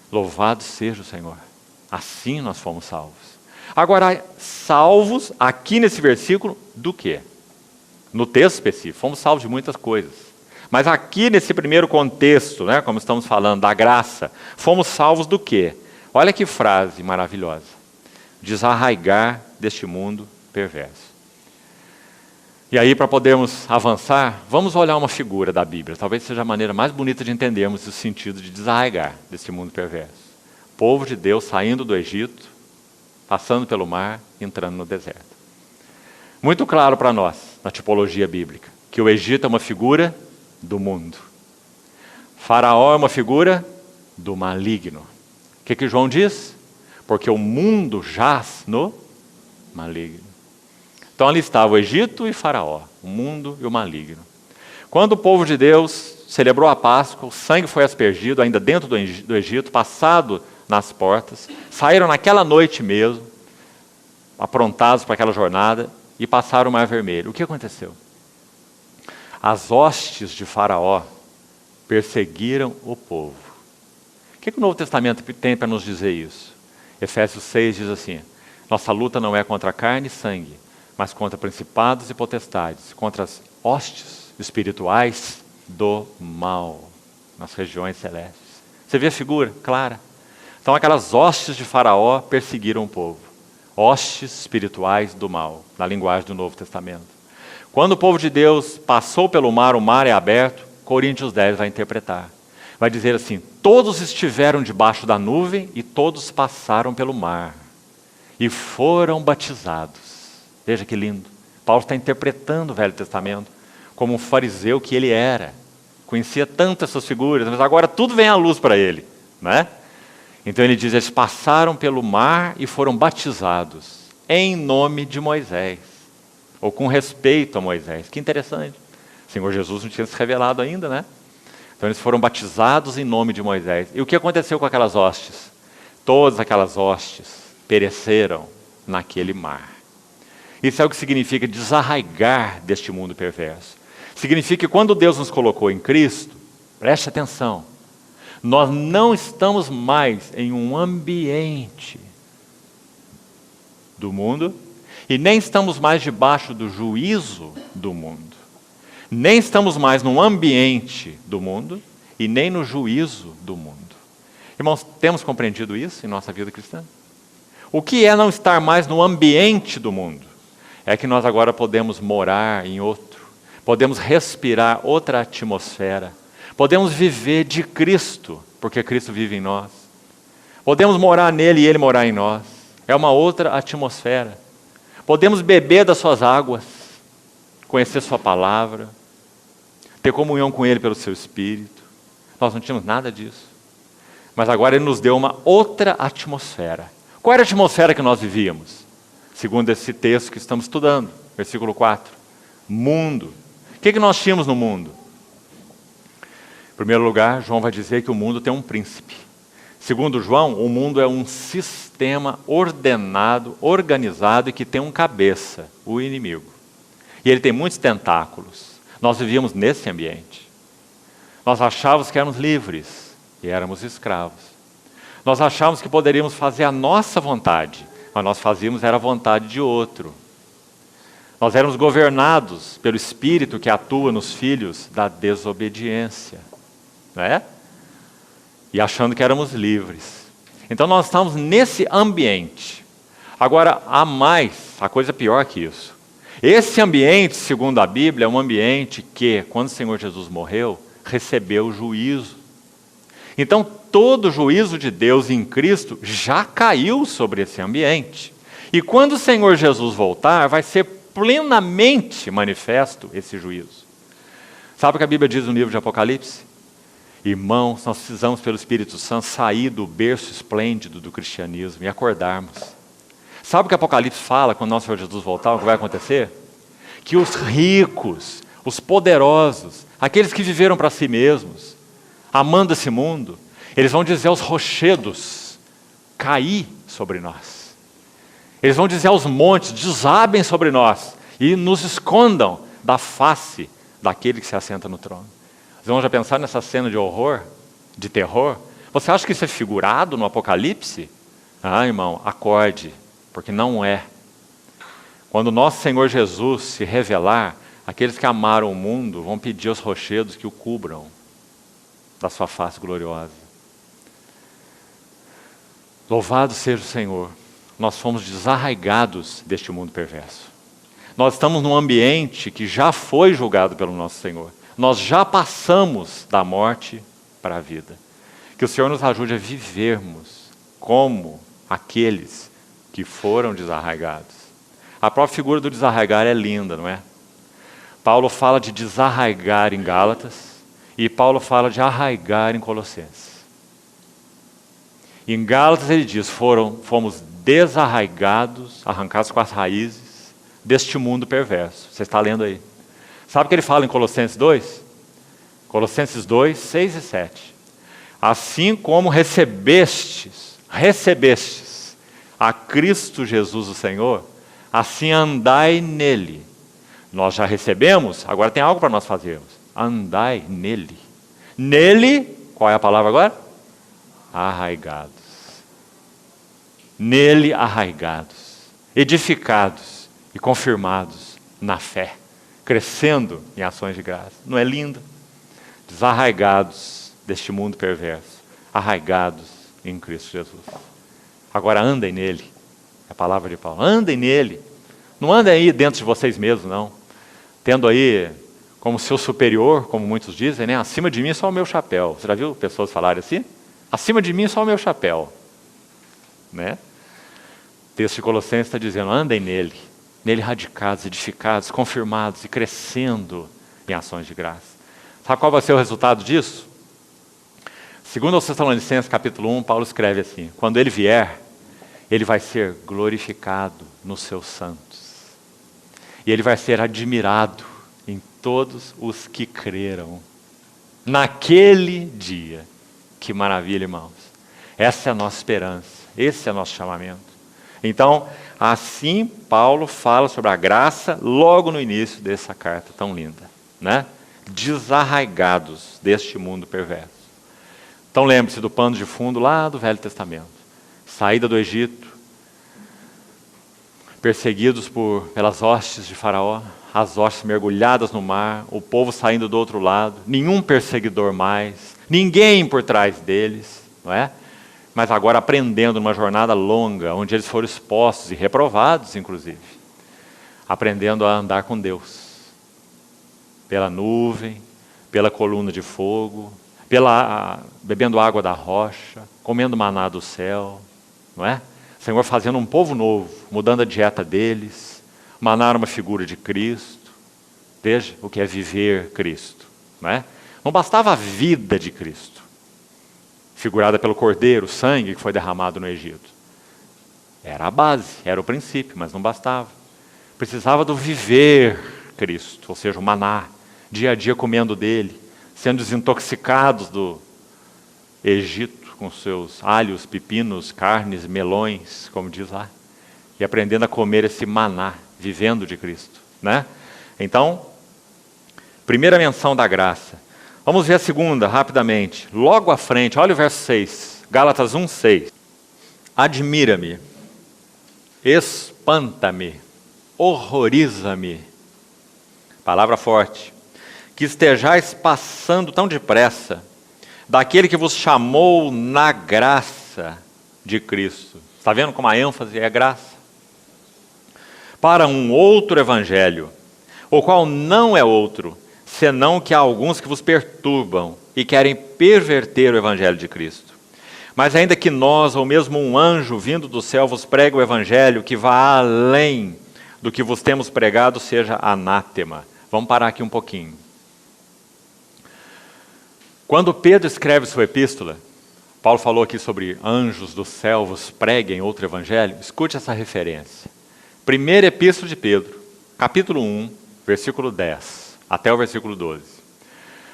Louvado seja o Senhor. Assim nós fomos salvos. Agora, salvos, aqui nesse versículo, do quê? No texto específico, fomos salvos de muitas coisas. Mas aqui nesse primeiro contexto, né, como estamos falando, da graça, fomos salvos do quê? Olha que frase maravilhosa. Desarraigar deste mundo perverso. E aí, para podermos avançar, vamos olhar uma figura da Bíblia. Talvez seja a maneira mais bonita de entendermos o sentido de desarraigar deste mundo perverso. Povo de Deus saindo do Egito, passando pelo mar, entrando no deserto. Muito claro para nós, na tipologia bíblica, que o Egito é uma figura do mundo. Faraó é uma figura do maligno. O que João diz? Porque o mundo jaz no maligno. Então ali estava o Egito e Faraó, o mundo e o maligno. Quando o povo de Deus celebrou a Páscoa, o sangue foi aspergido ainda dentro do Egito, passado nas portas, saíram naquela noite mesmo, aprontados para aquela jornada, e passaram o Mar Vermelho. O que aconteceu? As hostes de Faraó perseguiram o povo. O que o Novo Testamento tem para nos dizer isso? Efésios 6 diz assim: nossa luta não é contra carne e sangue, mas contra principados e potestades, contra as hostes espirituais do mal nas regiões celestes. Você vê a figura clara? Então aquelas hostes de Faraó perseguiram o povo. Hostes espirituais do mal, na linguagem do Novo Testamento. Quando o povo de Deus passou pelo mar, o mar é aberto, Coríntios 10 vai interpretar. Vai dizer assim: todos estiveram debaixo da nuvem e todos passaram pelo mar e foram batizados. Veja que lindo. Paulo está interpretando o Velho Testamento como um fariseu que ele era. Conhecia tantas essas figuras, mas agora tudo vem à luz para ele, né? Então ele diz: eles passaram pelo mar e foram batizados em nome de Moisés, ou com respeito a Moisés. Que interessante. O Senhor Jesus não tinha se revelado ainda, né? Então eles foram batizados em nome de Moisés. E o que aconteceu com aquelas hostes? Todas aquelas hostes pereceram naquele mar. Isso é o que significa desarraigar deste mundo perverso. Significa que quando Deus nos colocou em Cristo, preste atenção, nós não estamos mais em um ambiente do mundo e nem estamos mais debaixo do juízo do mundo. Nem estamos mais no ambiente do mundo e nem no juízo do mundo. Irmãos, temos compreendido isso em nossa vida cristã? O que é não estar mais no ambiente do mundo? É que nós agora podemos morar em outro, podemos respirar outra atmosfera, podemos viver de Cristo, porque Cristo vive em nós. Podemos morar nele e ele morar em nós. É uma outra atmosfera. Podemos beber das suas águas, conhecer sua palavra, ter comunhão com ele pelo seu Espírito. Nós não tínhamos nada disso. Mas agora ele nos deu uma outra atmosfera. Qual era a atmosfera que nós vivíamos? Segundo esse texto que estamos estudando, versículo 4. Mundo. O que nós tínhamos no mundo? Em primeiro lugar, João vai dizer que o mundo tem um príncipe. Segundo João, o mundo é um sistema ordenado, organizado e que tem um cabeça, o inimigo. E ele tem muitos tentáculos. Nós vivíamos nesse ambiente. Nós achávamos que éramos livres e éramos escravos. Nós achávamos que poderíamos fazer a nossa vontade, mas nós fazíamos era a vontade de outro. Nós éramos governados pelo Espírito que atua nos filhos da desobediência, né? E achando que éramos livres. Então nós estávamos nesse ambiente. Agora, há mais, a coisa pior que isso. Esse ambiente, segundo a Bíblia, é um ambiente que, quando o Senhor Jesus morreu, recebeu juízo. Então, todo o juízo de Deus em Cristo já caiu sobre esse ambiente. E quando o Senhor Jesus voltar, vai ser plenamente manifesto esse juízo. Sabe o que a Bíblia diz no livro de Apocalipse? Irmãos, nós precisamos, pelo Espírito Santo, sair do berço esplêndido do cristianismo e acordarmos. Sabe o que Apocalipse fala quando nosso Senhor Jesus voltar? O que vai acontecer? Que os ricos, os poderosos, aqueles que viveram para si mesmos, amando esse mundo, eles vão dizer aos rochedos: caí sobre nós. Eles vão dizer aos montes: desabem sobre nós e nos escondam da face daquele que se assenta no trono. Vocês vão já pensar nessa cena de horror, de terror? Você acha que isso é figurado no Apocalipse? Ah, irmão, acorde, porque não é. Quando nosso Senhor Jesus se revelar, aqueles que amaram o mundo vão pedir aos rochedos que o cubram da sua face gloriosa. Louvado seja o Senhor. Nós fomos desarraigados deste mundo perverso. Nós estamos num ambiente que já foi julgado pelo nosso Senhor. Nós já passamos da morte para a vida. Que o Senhor nos ajude a vivermos como aqueles que foram desarraigados. A própria figura do desarraigar é linda, não é? Paulo fala de desarraigar em Gálatas e Paulo fala de arraigar em Colossenses. Em Gálatas ele diz: fomos desarraigados, arrancados com as raízes deste mundo perverso. Você está lendo aí. Sabe o que ele fala em Colossenses 2? Colossenses 2, 6 e 7. Assim como recebestes a Cristo Jesus o Senhor, assim andai nele. Nós já recebemos, agora tem algo para nós fazermos. Andai nele. Nele, qual é a palavra agora? Arraigados. Nele arraigados, edificados e confirmados na fé, crescendo em ações de graça. Não é lindo? Desarraigados deste mundo perverso, arraigados em Cristo Jesus. Agora andem nele, é a palavra de Paulo, andem nele. Não andem aí dentro de vocês mesmos, não. Tendo aí como seu superior, como muitos dizem, né? Acima de mim só o meu chapéu. Você já viu pessoas falarem assim? Acima de mim só o meu chapéu. Né? O texto de Colossenses está dizendo, andem nele radicados, edificados, confirmados e crescendo em ações de graça. Sabe qual vai ser o resultado disso? Segundo aos Tessalonicenses, capítulo 1, Paulo escreve assim, quando ele vier, ele vai ser glorificado nos seus santos. E ele vai ser admirado em todos os que creram. Naquele dia. Que maravilha, irmãos. Essa é a nossa esperança. Esse é o nosso chamamento. Então, assim Paulo fala sobre a graça logo no início dessa carta tão linda. Né? Desarraigados deste mundo perverso. Então lembre-se do pano de fundo lá do Velho Testamento. Saída do Egito, perseguidos pelas hostes de Faraó, as hostes mergulhadas no mar, o povo saindo do outro lado, nenhum perseguidor mais, ninguém por trás deles, não é? Mas agora aprendendo numa jornada longa, onde eles foram expostos e reprovados, inclusive, aprendendo a andar com Deus, pela nuvem, pela coluna de fogo, bebendo água da rocha, comendo maná do céu, não é? O Senhor fazendo um povo novo, mudando a dieta deles, maná era uma figura de Cristo. Veja o que é viver Cristo, não é? Não bastava a vida de Cristo, figurada pelo Cordeiro, o sangue que foi derramado no Egito. Era a base, era o princípio, mas não bastava. Precisava do viver Cristo, ou seja, o maná, dia a dia comendo dele, sendo desintoxicados do Egito, com seus alhos, pepinos, carnes, melões, como diz lá, e aprendendo a comer esse maná, vivendo de Cristo, né? Então, primeira menção da graça. Vamos ver a segunda, rapidamente. Logo à frente, olha o verso 6, Gálatas 1:6. Admira-me, espanta-me, horroriza-me, palavra forte, que estejais passando tão depressa daquele que vos chamou na graça de Cristo. Está vendo como a ênfase é graça? Para um outro evangelho, o qual não é outro, senão que há alguns que vos perturbam e querem perverter o evangelho de Cristo. Mas ainda que nós, ou mesmo um anjo vindo do céu, vos pregue o evangelho que vá além do que vos temos pregado, seja anátema. Vamos parar aqui um pouquinho. Quando Pedro escreve sua epístola, Paulo falou aqui sobre anjos do céu vos preguem outro evangelho. Escute essa referência. Primeira epístola de Pedro, capítulo 1, versículo 10, até o versículo 12.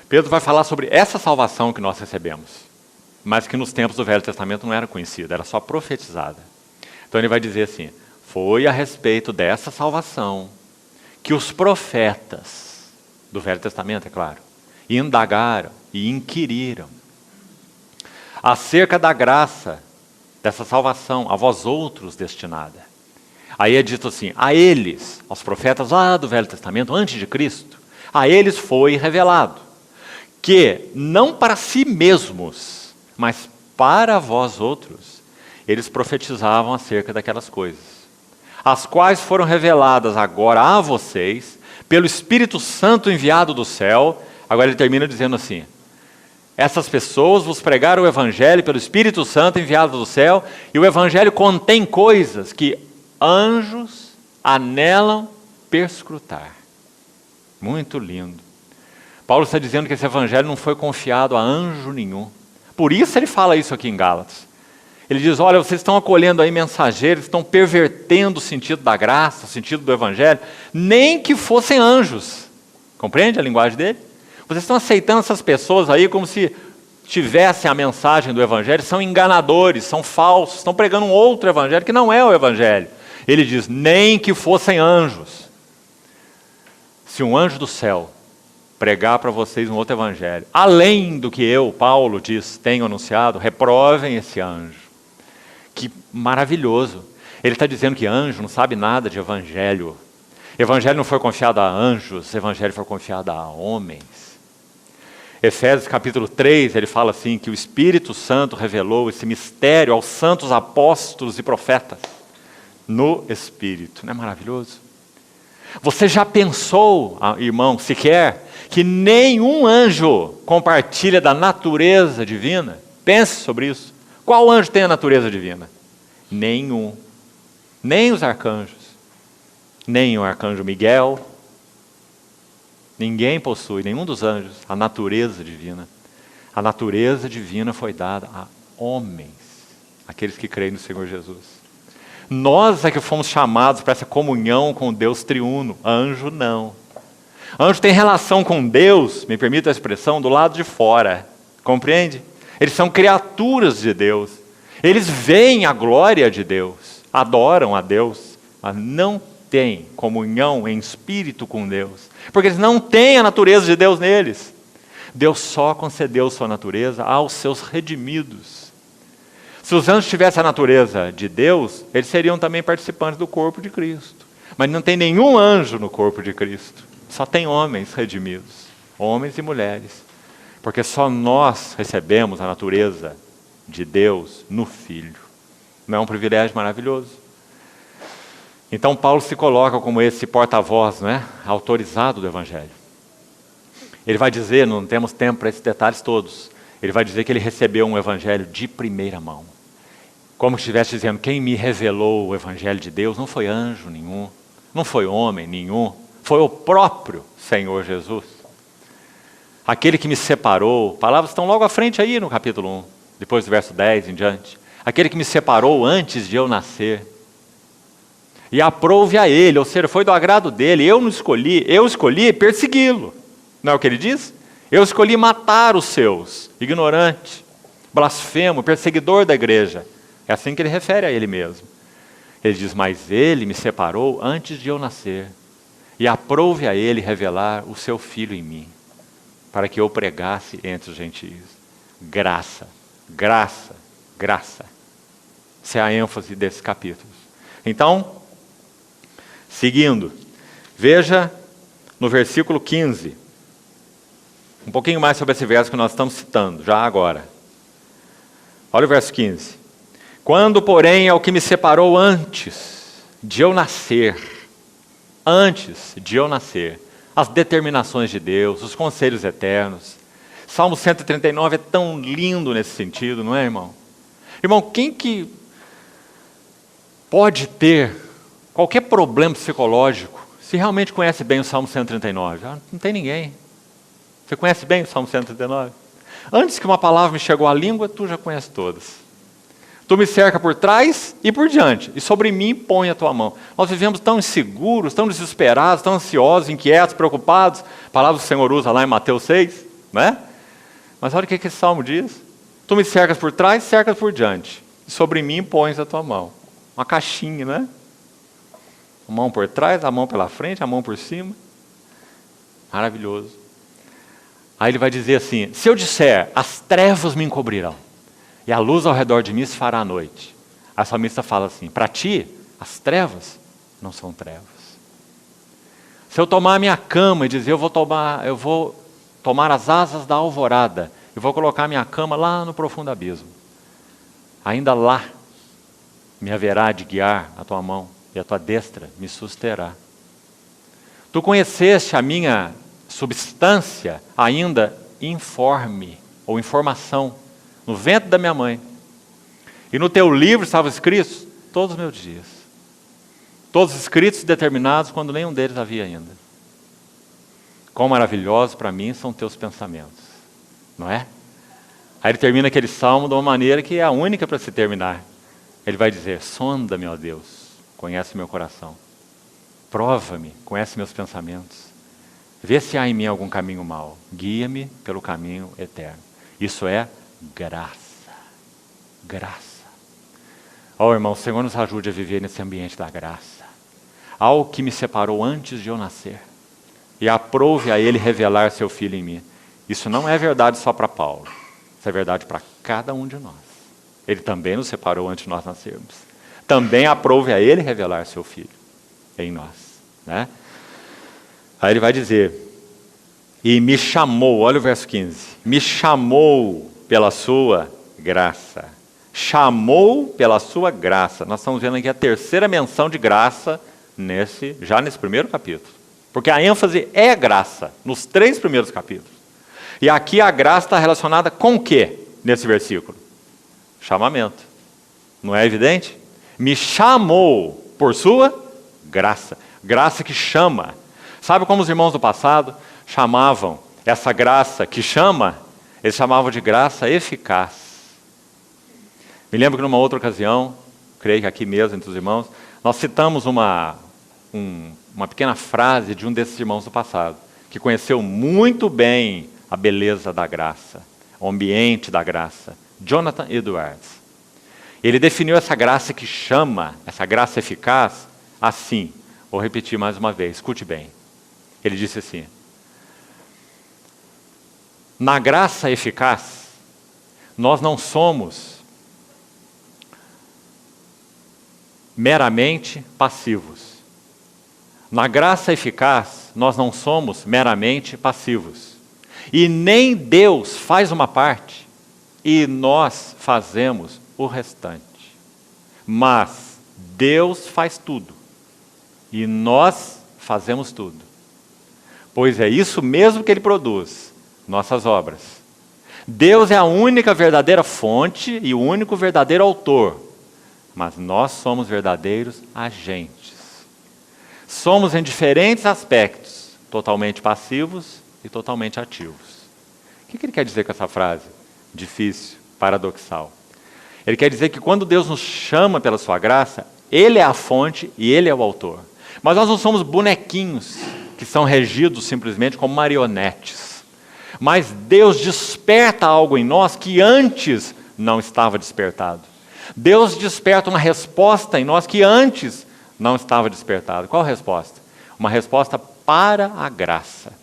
Pedro vai falar sobre essa salvação que nós recebemos, mas que nos tempos do Velho Testamento não era conhecida, era só profetizada. Então ele vai dizer assim, foi a respeito dessa salvação que os profetas do Velho Testamento, é claro, indagaram e inquiriram acerca da graça dessa salvação a vós outros destinada. Aí é dito assim, a eles, aos profetas lá do Velho Testamento, antes de Cristo, a eles foi revelado que não para si mesmos, mas para vós outros, eles profetizavam acerca daquelas coisas, as quais foram reveladas agora a vocês pelo Espírito Santo enviado do céu. Agora ele termina dizendo assim, essas pessoas vos pregaram o Evangelho pelo Espírito Santo enviado do céu, e o Evangelho contém coisas que anjos anelam perscrutar. Muito lindo. Paulo está dizendo que esse Evangelho não foi confiado a anjo nenhum. Por isso ele fala isso aqui em Gálatas. Ele diz, olha, vocês estão acolhendo aí mensageiros, estão pervertendo o sentido da graça, o sentido do Evangelho, nem que fossem anjos. Compreende a linguagem dele? Vocês estão aceitando essas pessoas aí como se tivessem a mensagem do Evangelho, são enganadores, são falsos, estão pregando um outro Evangelho que não é o Evangelho. Ele diz, nem que fossem anjos. Se um anjo do céu pregar para vocês um outro Evangelho, além do que eu, Paulo, tenho anunciado, reprovem esse anjo. Que maravilhoso. Ele está dizendo que anjo não sabe nada de Evangelho. Evangelho não foi confiado a anjos, Evangelho foi confiado a homens. Efésios capítulo 3, ele fala assim, que o Espírito Santo revelou esse mistério aos santos apóstolos e profetas no Espírito. Não é maravilhoso? Você já pensou, irmão, sequer, que nenhum anjo compartilha da natureza divina? Pense sobre isso. Qual anjo tem a natureza divina? Nenhum. Nem os arcanjos. Nem o arcanjo Miguel. Ninguém possui, nenhum dos anjos, a natureza divina. A natureza divina foi dada a homens, aqueles que creem no Senhor Jesus. Nós é que fomos chamados para essa comunhão com Deus triuno. Anjo não. Anjo tem relação com Deus, me permita a expressão, do lado de fora. Compreende? Eles são criaturas de Deus. Eles veem a glória de Deus, adoram a Deus, mas não têm comunhão em espírito com Deus, porque eles não têm a natureza de Deus neles. Deus só concedeu sua natureza aos seus redimidos. Se os anjos tivessem a natureza de Deus, eles seriam também participantes do corpo de Cristo. Mas não tem nenhum anjo no corpo de Cristo. Só tem homens redimidos, homens e mulheres. Porque só nós recebemos a natureza de Deus no Filho. Não é um privilégio maravilhoso? Então Paulo se coloca como esse porta-voz, não é? Autorizado do Evangelho. Ele vai dizer, não temos tempo para esses detalhes todos, ele vai dizer que ele recebeu um Evangelho de primeira mão. Como se estivesse dizendo, quem me revelou o Evangelho de Deus não foi anjo nenhum, não foi homem nenhum, foi o próprio Senhor Jesus. Aquele que me separou, palavras estão logo à frente aí no capítulo 1, depois do verso 10 em diante. Aquele que me separou antes de eu nascer. E aprouve a ele, ou seja, foi do agrado dele, eu escolhi persegui-lo. Não é o que ele diz? Eu escolhi matar os seus, ignorante, blasfemo, perseguidor da igreja. É assim que ele refere a ele mesmo. Ele diz, mas ele me separou antes de eu nascer, e aprouve a ele revelar o seu Filho em mim, para que eu pregasse entre os gentios. Graça, graça, graça. Essa é a ênfase desses capítulos. Então, seguindo, veja no versículo 15, um pouquinho mais sobre esse verso que nós estamos citando, já agora. Olha o verso 15. Quando, porém, é o que me separou antes de eu nascer, as determinações de Deus, os conselhos eternos. Salmo 139 é tão lindo nesse sentido, não é, irmão? Irmão, quem que pode ter qualquer problema psicológico se realmente conhece bem o Salmo 139? Não tem ninguém. Você conhece bem o Salmo 139? Antes que uma palavra me chegou à língua, tu já conhece todas. Tu me cerca por trás e por diante, e sobre mim põe a tua mão. Nós vivemos tão inseguros, tão desesperados, tão ansiosos, inquietos, preocupados. A palavra do Senhor usa lá em Mateus 6, não é? Mas olha o que esse salmo diz. Tu me cercas por trás, cercas por diante, e sobre mim pões a tua mão. Uma caixinha, não é? A mão por trás, a mão pela frente, a mão por cima. Maravilhoso. Aí ele vai dizer assim, se eu disser, as trevas me encobrirão, e a luz ao redor de mim se fará à noite. A salmista fala assim, para ti, as trevas não são trevas. Se eu tomar a minha cama e dizer, eu vou tomar as asas da alvorada, e vou colocar a minha cama lá no profundo abismo, ainda lá me haverá de guiar a tua mão, e a tua destra me susterá. Tu conheceste a minha substância ainda informe, ou informação, no ventre da minha mãe. E no teu livro estavam escritos todos os meus dias. Todos escritos e determinados quando nenhum deles havia ainda. Quão maravilhosos para mim são teus pensamentos. Não é? Aí ele termina aquele salmo de uma maneira que é a única para se terminar. Ele vai dizer, sonda-me, ó Deus, conhece meu coração. Prova-me, conhece meus pensamentos. Vê se há em mim algum caminho mau. Guia-me pelo caminho eterno. Isso é graça. Graça. Ó irmão, o Senhor nos ajude a viver nesse ambiente da graça. Ao que me separou antes de eu nascer. E aprove a ele revelar seu Filho em mim. Isso não é verdade só para Paulo. Isso é verdade para cada um de nós. Ele também nos separou antes de nós nascermos. Também aprove a ele revelar seu Filho em nós. Né? Aí ele vai dizer, E me chamou, olha o verso 15. Me chamou pela sua graça. Chamou pela sua graça. Nós estamos vendo aqui a terceira menção de graça já nesse primeiro capítulo. Porque a ênfase é graça, nos 3 primeiros capítulos. E aqui a graça está relacionada com o quê nesse versículo? Chamamento. Não é evidente? Me chamou por sua graça. Graça que chama. Sabe como os irmãos do passado chamavam essa graça que chama? Eles chamavam de graça eficaz. Me lembro que numa outra ocasião, creio que aqui mesmo entre os irmãos, nós citamos uma pequena frase de um desses irmãos do passado, que conheceu muito bem a beleza da graça, o ambiente da graça, Jonathan Edwards. Ele definiu essa graça que chama, essa graça eficaz, assim. Vou repetir mais uma vez, escute bem. Ele disse assim: na graça eficaz, nós não somos meramente passivos. Na graça eficaz, nós não somos meramente passivos. E nem Deus faz uma parte e nós fazemos o restante. Mas Deus faz tudo e nós fazemos tudo. Pois é isso mesmo que Ele produz, nossas obras. Deus é a única verdadeira fonte e o único verdadeiro autor. Mas nós somos verdadeiros agentes. Somos em diferentes aspectos, totalmente passivos e totalmente ativos. O que ele quer dizer com essa frase? Difícil, paradoxal. Ele quer dizer que quando Deus nos chama pela sua graça, Ele é a fonte e Ele é o autor. Mas nós não somos bonequinhos que são regidos simplesmente como marionetes. Mas Deus desperta algo em nós que antes não estava despertado. Deus desperta uma resposta em nós que antes não estava despertada. Qual a resposta? Uma resposta para a graça.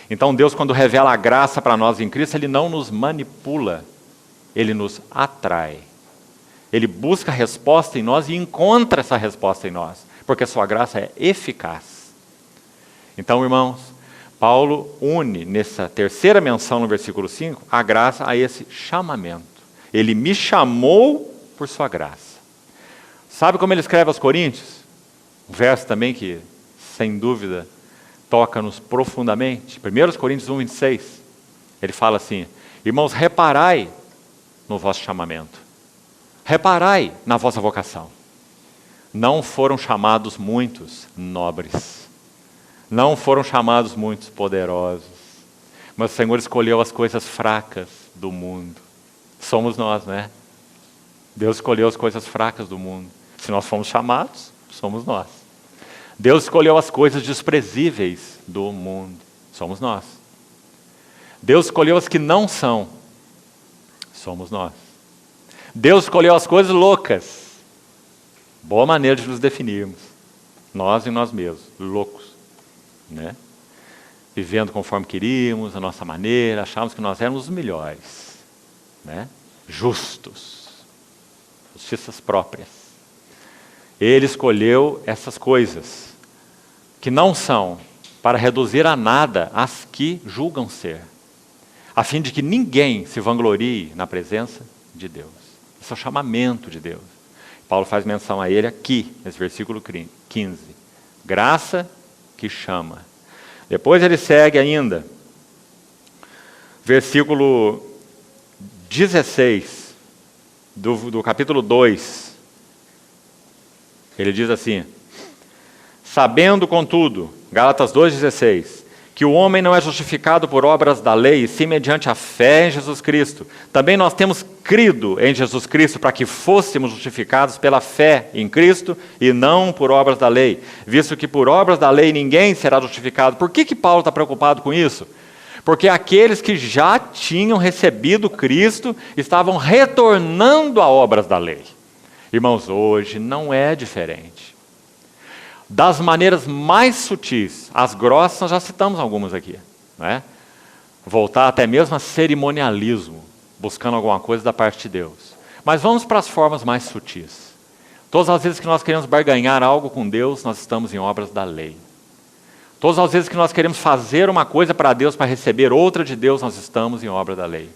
Então Deus, quando revela a graça para nós em Cristo, Ele não nos manipula, Ele nos atrai. Ele busca a resposta em nós e encontra essa resposta em nós, porque a sua graça é eficaz. Então, irmãos, Paulo une nessa terceira menção no versículo 5, a graça a esse chamamento. Ele me chamou por sua graça. Sabe como ele escreve aos Coríntios? Um verso também que, sem dúvida, toca-nos profundamente. 1 Coríntios 1, 26. Ele fala assim: irmãos, reparai no vosso chamamento. Reparai na vossa vocação. Não foram chamados muitos nobres. Não foram chamados muitos poderosos. Mas o Senhor escolheu as coisas fracas do mundo. Somos nós, né? Deus escolheu as coisas fracas do mundo. Se nós fomos chamados, somos nós. Deus escolheu as coisas desprezíveis do mundo. Somos nós. Deus escolheu as que não são. Somos nós. Deus escolheu as coisas loucas. Boa maneira de nos definirmos. Nós e nós mesmos, loucos. Né? Vivendo conforme queríamos, a nossa maneira, achávamos que nós éramos os melhores. Né? Justos. Justiças próprias. Ele escolheu essas coisas que não são, para reduzir a nada as que julgam ser, a fim de que ninguém se vanglorie na presença de Deus. Esse é o chamamento de Deus. Paulo faz menção a ele aqui, nesse versículo 15. Graça que chama. Depois ele segue ainda, versículo 16, do capítulo 2, ele diz assim: sabendo, contudo, Gálatas 2,16, que o homem não é justificado por obras da lei, e sim mediante a fé em Jesus Cristo. Também nós temos crido em Jesus Cristo para que fôssemos justificados pela fé em Cristo e não por obras da lei, visto que por obras da lei ninguém será justificado. Por que Paulo está preocupado com isso? Porque aqueles que já tinham recebido Cristo estavam retornando a obras da lei. Irmãos, hoje não é diferente. Das maneiras mais sutis, as grossas, nós já citamos algumas aqui. Né? Voltar até mesmo a cerimonialismo, buscando alguma coisa da parte de Deus. Mas vamos para as formas mais sutis. Todas as vezes que nós queremos barganhar algo com Deus, nós estamos em obras da lei. Todas as vezes que nós queremos fazer uma coisa para Deus, para receber outra de Deus, nós estamos em obra da lei.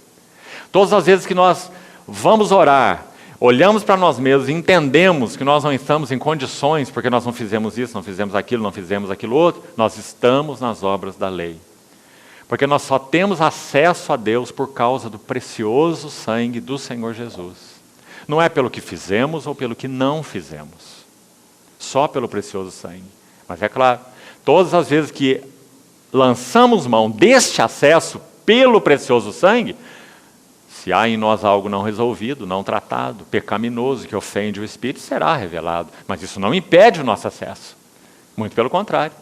Todas as vezes que nós vamos orar, olhamos para nós mesmos e entendemos que nós não estamos em condições, porque nós não fizemos isso, não fizemos aquilo outro, nós estamos nas obras da lei. Porque nós só temos acesso a Deus por causa do precioso sangue do Senhor Jesus. Não é pelo que fizemos ou pelo que não fizemos. Só pelo precioso sangue. Mas é claro, todas as vezes que lançamos mão deste acesso pelo precioso sangue, se há em nós algo não resolvido, não tratado, pecaminoso, que ofende o Espírito, será revelado. Mas isso não impede o nosso acesso. Muito pelo contrário.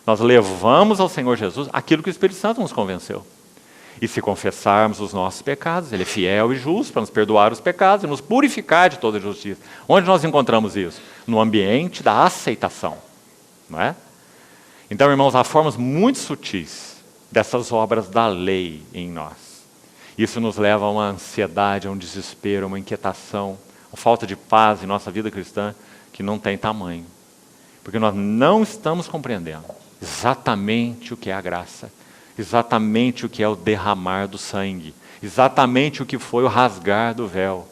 Nós levamos ao Senhor Jesus aquilo que o Espírito Santo nos convenceu. E se confessarmos os nossos pecados, Ele é fiel e justo para nos perdoar os pecados e nos purificar de toda injustiça. Onde nós encontramos isso? No ambiente da aceitação. Não é? Então, irmãos, há formas muito sutis dessas obras da lei em nós. Isso nos leva a uma ansiedade, a um desespero, a uma inquietação, a falta de paz em nossa vida cristã que não tem tamanho. Porque nós não estamos compreendendo exatamente o que é a graça, exatamente o que é o derramar do sangue, exatamente o que foi o rasgar do véu.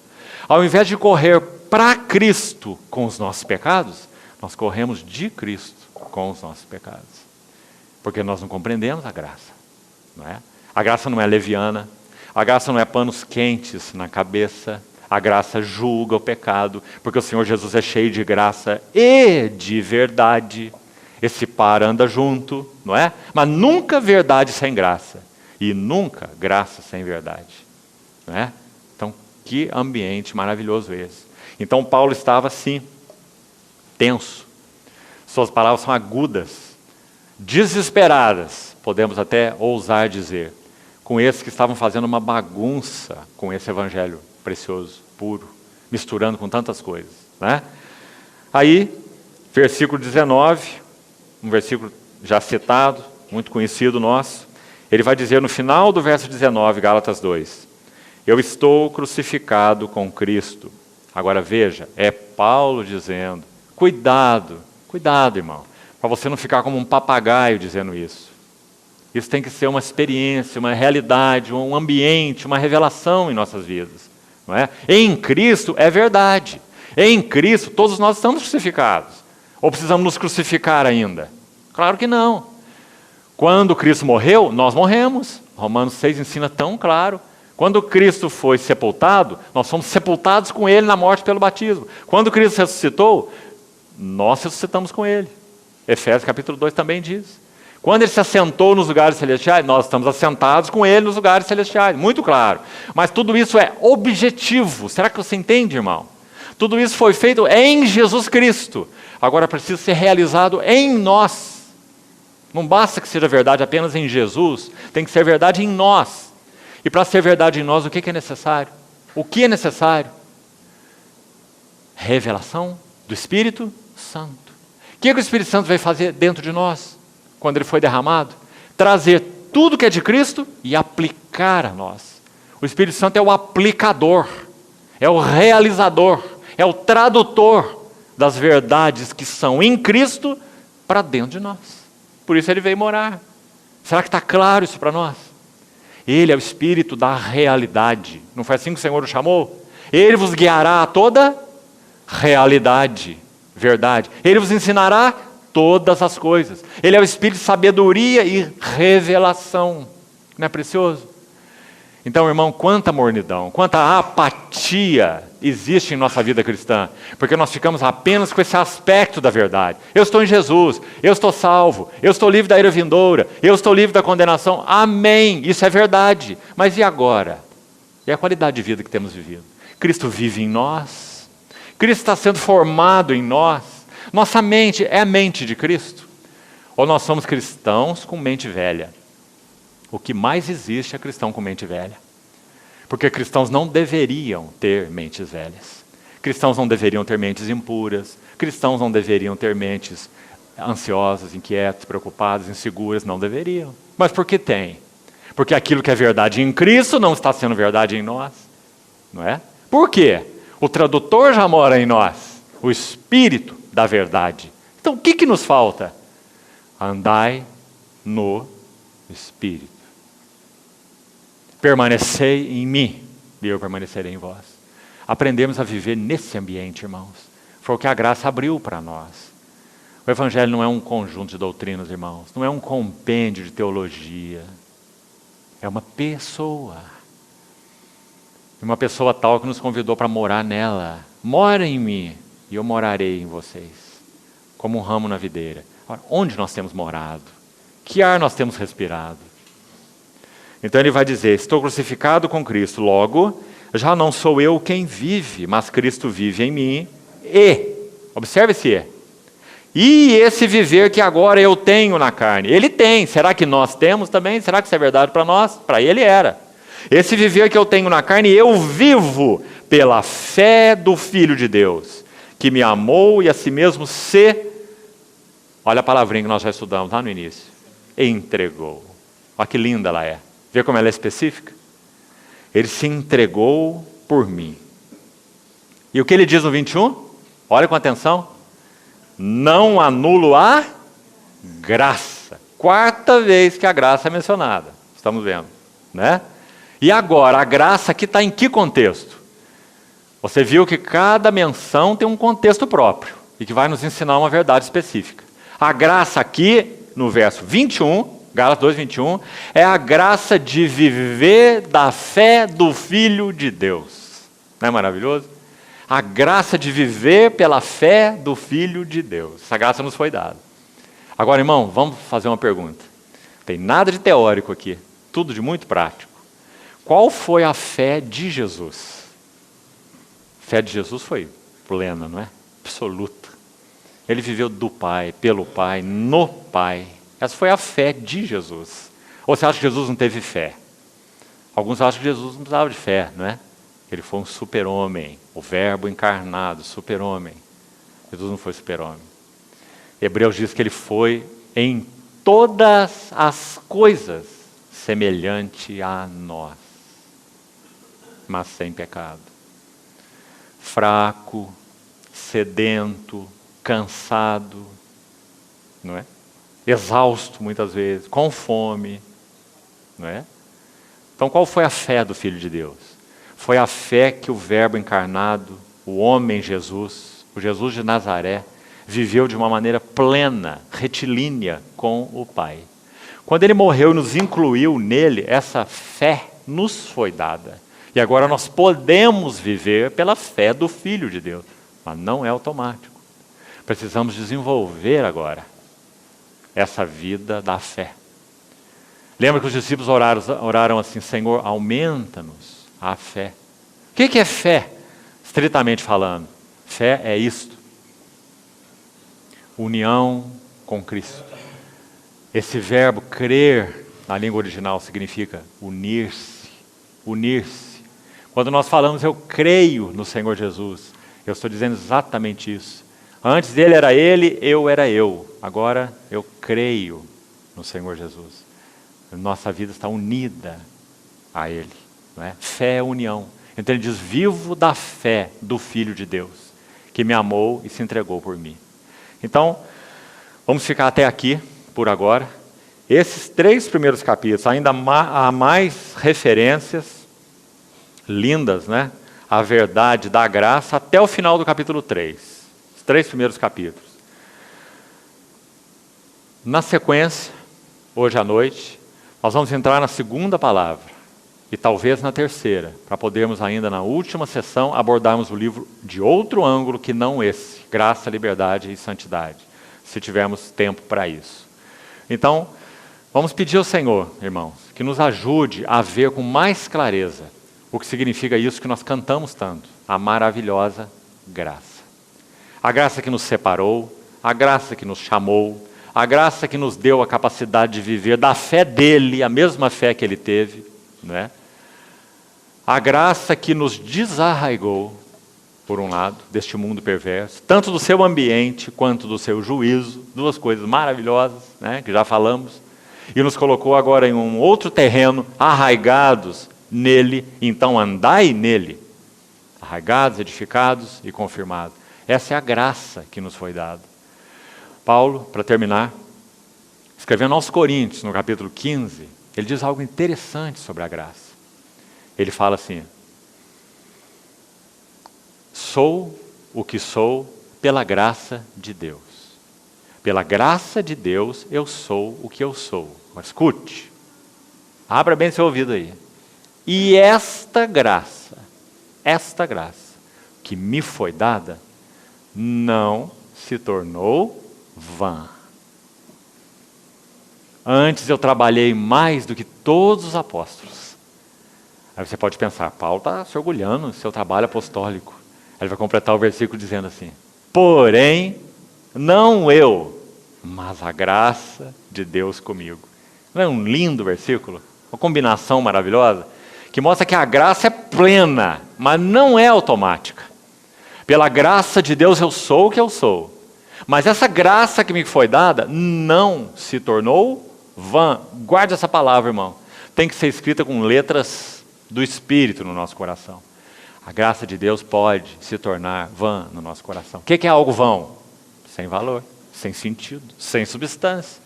Ao invés de correr para Cristo com os nossos pecados, nós corremos de Cristo com os nossos pecados. Porque nós não compreendemos a graça. Não é? A graça não é leviana, a graça não é panos quentes na cabeça, a graça julga o pecado, porque o Senhor Jesus é cheio de graça e de verdade. Esse par anda junto, não é? Mas nunca verdade sem graça, e nunca graça sem verdade. Não é? Então, que ambiente maravilhoso esse. Então, Paulo estava assim, tenso. Suas palavras são agudas, desesperadas, podemos até ousar dizer, com esses que estavam fazendo uma bagunça com esse evangelho precioso, puro, misturando com tantas coisas. Né? Aí, versículo 19, um versículo já citado, muito conhecido nosso, ele vai dizer no final do verso 19, Gálatas 2, eu estou crucificado com Cristo. Agora veja, é Paulo dizendo, cuidado, irmão, para você não ficar como um papagaio dizendo isso. Isso tem que ser uma experiência, uma realidade, um ambiente, uma revelação em nossas vidas. Não é? Em Cristo é verdade. Em Cristo todos nós estamos crucificados. Ou precisamos nos crucificar ainda? Claro que não. Quando Cristo morreu, nós morremos. Romanos 6 ensina tão claro. Quando Cristo foi sepultado, nós fomos sepultados com Ele na morte pelo batismo. Quando Cristo ressuscitou, nós ressuscitamos com Ele. Efésios capítulo 2 também diz. Quando Ele se assentou nos lugares celestiais, nós estamos assentados com Ele nos lugares celestiais. Muito claro. Mas tudo isso é objetivo. Será que você entende, irmão? Tudo isso foi feito em Jesus Cristo. Agora precisa ser realizado em nós. Não basta que seja verdade apenas em Jesus, tem que ser verdade em nós. E para ser verdade em nós, o que é necessário? O que é necessário? Revelação do Espírito Santo. O que o Espírito Santo vai fazer dentro de nós, quando ele foi derramado? Trazer tudo que é de Cristo e aplicar a nós. O Espírito Santo é o aplicador, é o realizador, é o tradutor das verdades que são em Cristo para dentro de nós. Por isso ele veio morar. Será que está claro isso para nós? Ele é o Espírito da realidade. Não foi assim que o Senhor o chamou? Ele vos guiará a toda realidade, verdade. Ele vos ensinará todas as coisas. Ele é o Espírito de sabedoria e revelação. Não é precioso? Então, irmão, quanta mornidão, quanta apatia existe em nossa vida cristã, porque nós ficamos apenas com esse aspecto da verdade. Eu estou em Jesus, eu estou salvo, eu estou livre da ira vindoura, eu estou livre da condenação. Amém, isso é verdade. Mas e agora? E a qualidade de vida que temos vivido? Cristo vive em nós, Cristo está sendo formado em nós, nossa mente é a mente de Cristo? Ou nós somos cristãos com mente velha? O que mais existe é cristão com mente velha. Porque cristãos não deveriam ter mentes velhas. Cristãos não deveriam ter mentes impuras. Cristãos não deveriam ter mentes ansiosas, inquietas, preocupadas, inseguras. Não deveriam. Mas por que tem? Porque aquilo que é verdade em Cristo não está sendo verdade em nós. Não é? Por quê? O tradutor já mora em nós. O Espírito da verdade. Então o que nos falta? Andai no Espírito. Permanecei em mim, e eu permanecerei em vós. Aprendemos a viver nesse ambiente, irmãos. Foi o que a graça abriu para nós. O Evangelho não é um conjunto de doutrinas, irmãos. Não é um compêndio de teologia. É uma pessoa. Uma pessoa tal que nos convidou para morar nela. Mora em mim e eu morarei em vocês. Como um ramo na videira. Ora, onde nós temos morado? Que ar nós temos respirado? Então ele vai dizer, estou crucificado com Cristo, logo, já não sou eu quem vive, mas Cristo vive em mim. Observe esse e esse viver que agora eu tenho na carne. Ele tem, será que nós temos também? Será que isso é verdade para nós? Para ele era. Esse viver que eu tenho na carne, eu vivo pela fé do Filho de Deus, que me amou e a si mesmo olha a palavrinha que nós já estudamos lá no início, entregou. Olha que linda ela é. Vê como ela é específica? Ele se entregou por mim. E o que ele diz no 21? Olha com atenção. Não anulo a graça. Quarta vez que a graça é mencionada. Estamos vendo, né? E agora, a graça aqui está em que contexto? Você viu que cada menção tem um contexto próprio e que vai nos ensinar uma verdade específica. A graça aqui, no verso 21, Gálatas 2, 21, é a graça de viver da fé do Filho de Deus. Não é maravilhoso? A graça de viver pela fé do Filho de Deus. Essa graça nos foi dada. Agora, irmão, vamos fazer uma pergunta. Não tem nada de teórico aqui, tudo de muito prático. Qual foi a fé de Jesus? A fé de Jesus foi plena, não é? Absoluta. Ele viveu do Pai, pelo Pai, no Pai. Essa foi a fé de Jesus. Ou você acha que Jesus não teve fé? Alguns acham que Jesus não precisava de fé, não é? Ele foi um super-homem, o verbo encarnado, super-homem. Jesus não foi super-homem. Hebreus diz que ele foi em todas as coisas semelhante a nós, mas sem pecado. Fraco, sedento, cansado, não é? Exausto muitas vezes, com fome, não é? Então qual foi a fé do Filho de Deus? Foi a fé que o verbo encarnado, o homem Jesus, o Jesus de Nazaré, viveu de uma maneira plena, retilínea com o Pai. Quando ele morreu e nos incluiu nele, essa fé nos foi dada. E agora nós podemos viver pela fé do Filho de Deus, mas não é automático. Precisamos desenvolver agora essa vida da fé. Lembra que os discípulos oraram assim, Senhor, aumenta-nos a fé. O que é fé, estritamente falando? Fé é isto. União com Cristo. Esse verbo crer, na língua original, significa unir-se. Unir-se. Quando nós falamos, eu creio no Senhor Jesus, eu estou dizendo exatamente isso. Antes dele era ele, eu era eu. Agora eu creio no Senhor Jesus. Nossa vida está unida a ele. Não é? Fé é união. Então ele diz, vivo da fé do Filho de Deus, que me amou e se entregou por mim. Então, vamos ficar até aqui, por agora. Esses 3 primeiros capítulos, ainda há mais referências lindas, né? A verdade da graça, até o final do capítulo 3. Os 3 primeiros capítulos. Na sequência, hoje à noite, nós vamos entrar na segunda palavra. E talvez na terceira, para podermos ainda na última sessão abordarmos o livro de outro ângulo que não esse, graça, liberdade e santidade, se tivermos tempo para isso. Então, vamos pedir ao Senhor, irmãos, que nos ajude a ver com mais clareza o que significa isso que nós cantamos tanto, a maravilhosa graça. A graça que nos separou, a graça que nos chamou, a graça que nos deu a capacidade de viver da fé dele, a mesma fé que ele teve, não é? A graça que nos desarraigou, por um lado, deste mundo perverso, tanto do seu ambiente quanto do seu juízo, 2 coisas maravilhosas, né, que já falamos, e nos colocou agora em um outro terreno, arraigados nele, então andai nele, arraigados, edificados e confirmados. Essa é a graça que nos foi dada. Paulo, para terminar, Escrevendo aos Coríntios, no capítulo 15, ele diz algo interessante sobre a graça. Ele fala assim: sou o que sou pela graça de Deus. Pela graça de Deus eu sou o que eu sou. Mas escute, abra bem seu ouvido aí. E esta graça que me foi dada, não se tornou vã. Antes eu trabalhei mais do que todos os apóstolos. Aí você pode pensar, Paulo está se orgulhando do seu trabalho apostólico. Aí ele vai completar o versículo dizendo assim: porém, não eu, mas a graça de Deus comigo. Não é um lindo versículo? Uma combinação maravilhosa, que mostra que a graça é plena, mas não é automática. Pela graça de Deus eu sou o que eu sou. Mas essa graça que me foi dada não se tornou vã. Guarde essa palavra, irmão. Tem que ser escrita com letras do Espírito no nosso coração. A graça de Deus pode se tornar vã no nosso coração. O que é algo vão? Sem valor, sem sentido, sem substância.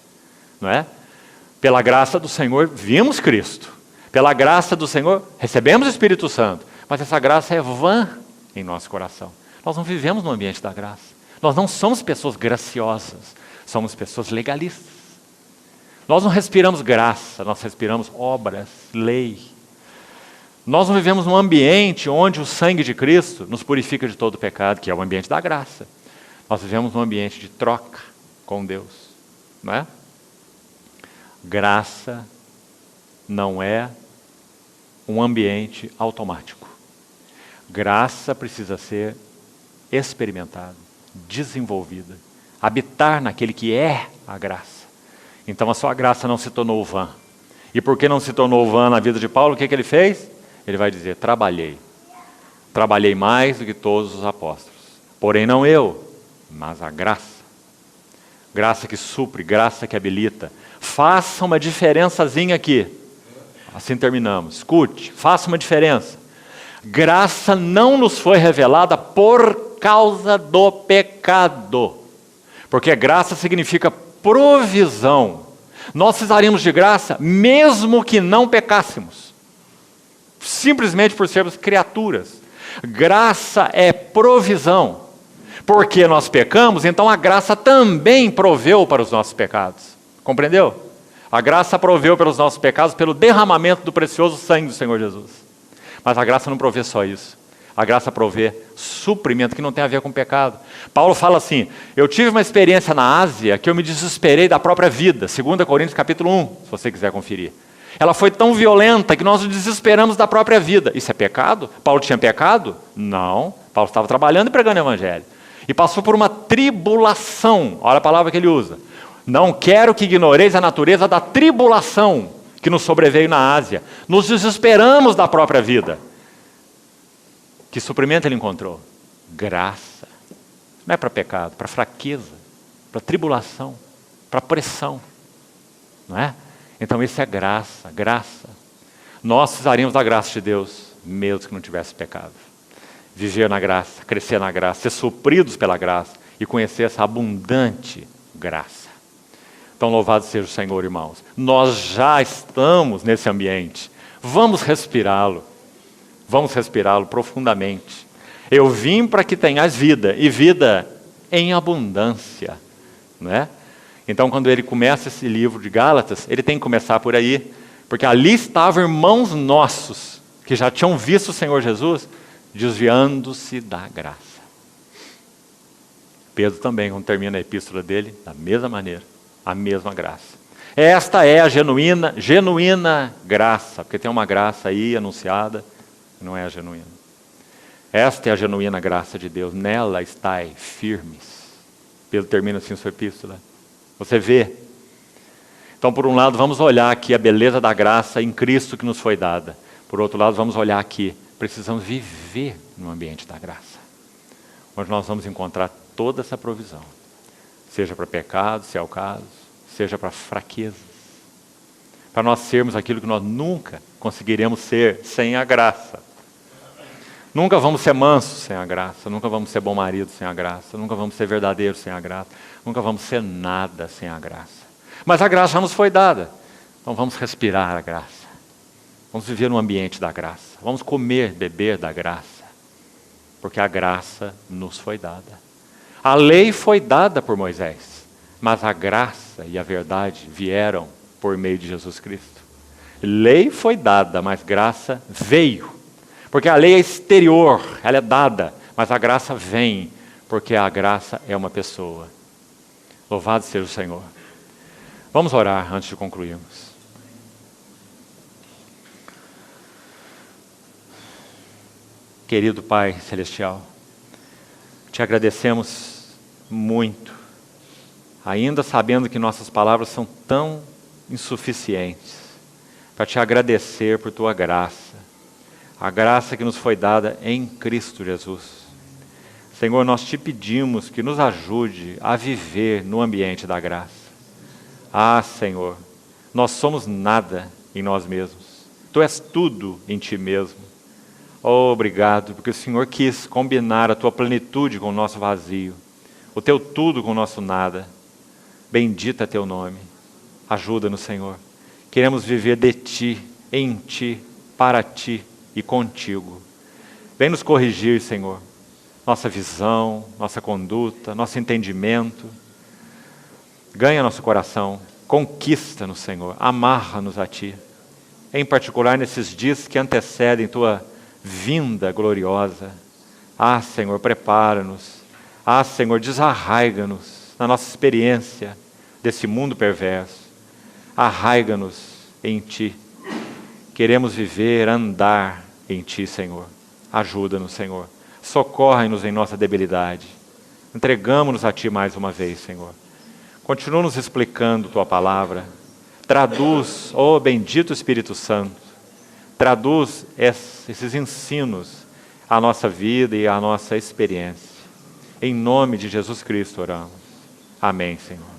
Não é? Pela graça do Senhor vimos Cristo. Pela graça do Senhor recebemos o Espírito Santo. Mas essa graça é vã em nosso coração. Nós não vivemos no ambiente da graça. Nós não somos pessoas graciosas. Somos pessoas legalistas. Nós não respiramos graça, nós respiramos obras, lei. Nós não vivemos num ambiente onde o sangue de Cristo nos purifica de todo pecado, que é o ambiente da graça. Nós vivemos num ambiente de troca com Deus, não é? Graça não é um ambiente automático. Graça precisa ser experimentada, desenvolvida, habitar naquele que é a graça. Então a sua graça não se tornou vã. E por que não se tornou vã na vida de Paulo? O que ele fez? Ele vai dizer: trabalhei mais do que todos os apóstolos. Porém não eu, mas a graça. Graça que supre, graça que habilita. Faça uma diferençazinha aqui. Assim terminamos. Escute, faça uma diferença. Graça não nos foi revelada por causa do pecado. Porque graça significa provisão. Nós precisaríamos de graça mesmo que não pecássemos. Simplesmente por sermos criaturas. Graça é provisão. Porque nós pecamos, então a graça também proveu para os nossos pecados. Compreendeu? A graça proveu pelos nossos pecados pelo derramamento do precioso sangue do Senhor Jesus. Mas a graça não provê só isso. A graça provê suprimento que não tem a ver com pecado. Paulo fala assim: eu tive uma experiência na Ásia que eu me desesperei da própria vida. 2 Coríntios capítulo 1, se você quiser conferir. Ela foi tão violenta que nós nos desesperamos da própria vida. Isso é pecado? Paulo tinha pecado? Não. Paulo estava trabalhando e pregando o evangelho. E passou por uma tribulação. Olha a palavra que ele usa. Não quero que ignoreis a natureza da tribulação que nos sobreveio na Ásia. Nos desesperamos da própria vida. Que suprimento ele encontrou? Graça. Não é para pecado, para fraqueza, para tribulação, para pressão. Não é? Então isso é graça, graça. Nós precisaríamos da graça de Deus, mesmo que não tivesse pecado. Viver na graça, crescer na graça, ser supridos pela graça e conhecer essa abundante graça. Então louvado seja o Senhor, irmãos. Nós já estamos nesse ambiente. Vamos respirá-lo. Vamos respirá-lo profundamente. Eu vim para que tenhas vida, e vida em abundância. Não é? Então, quando ele começa esse livro de Gálatas, ele tem que começar por aí, porque ali estavam irmãos nossos, que já tinham visto o Senhor Jesus, desviando-se da graça. Pedro também, quando termina a epístola dele, da mesma maneira, a mesma graça. Esta é a genuína graça, porque tem uma graça aí anunciada, não é a genuína. Esta é a genuína graça de Deus, nela estai firmes. Pedro termina assim sua epístola. Você vê? Então, por um lado, vamos olhar aqui a beleza da graça em Cristo que nos foi dada. Por outro lado, vamos olhar aqui, precisamos viver no ambiente da graça, onde nós vamos encontrar toda essa provisão. Seja para pecado, se é o caso, seja para fraquezas. Para nós sermos aquilo que nós nunca conseguiremos ser sem a graça. Nunca vamos ser mansos sem a graça, nunca vamos ser bom marido sem a graça, nunca vamos ser verdadeiros sem a graça, nunca vamos ser nada sem a graça. Mas a graça já nos foi dada. Então vamos respirar a graça. Vamos viver no ambiente da graça. Vamos comer, beber da graça. Porque a graça nos foi dada. A lei foi dada por Moisés, mas a graça e a verdade vieram por meio de Jesus Cristo. Lei foi dada, mas graça veio. Porque a lei é exterior, ela é dada, mas a graça vem, porque a graça é uma pessoa. Louvado seja o Senhor. Vamos orar antes de concluirmos. Querido Pai Celestial, te agradecemos muito, ainda sabendo que nossas palavras são tão insuficientes, para te agradecer por tua graça, a graça que nos foi dada em Cristo Jesus. Senhor, nós te pedimos que nos ajude a viver no ambiente da graça. Ah, Senhor, nós somos nada em nós mesmos, tu és tudo em ti mesmo. Oh, obrigado, porque o Senhor quis combinar a tua plenitude com o nosso vazio, o teu tudo com o nosso nada. Bendito é teu nome. Ajuda-nos, Senhor. Queremos viver de ti, em ti, para ti e contigo. Vem nos corrigir, Senhor, nossa visão, nossa conduta, nosso entendimento. Ganha nosso coração, conquista-nos, Senhor, amarra-nos a ti. Em particular nesses dias que antecedem tua vinda gloriosa. Ah, Senhor, prepara-nos. Ah, Senhor, desarraiga-nos na nossa experiência desse mundo perverso. Arraiga-nos em ti. Queremos viver, andar em ti, Senhor. Ajuda-nos, Senhor. Socorre-nos em nossa debilidade. Entregamos-nos a ti mais uma vez, Senhor. Continua nos explicando tua palavra. Traduz, ó bendito Espírito Santo, traduz esses ensinos à nossa vida e à nossa experiência. Em nome de Jesus Cristo oramos. Amém, Senhor.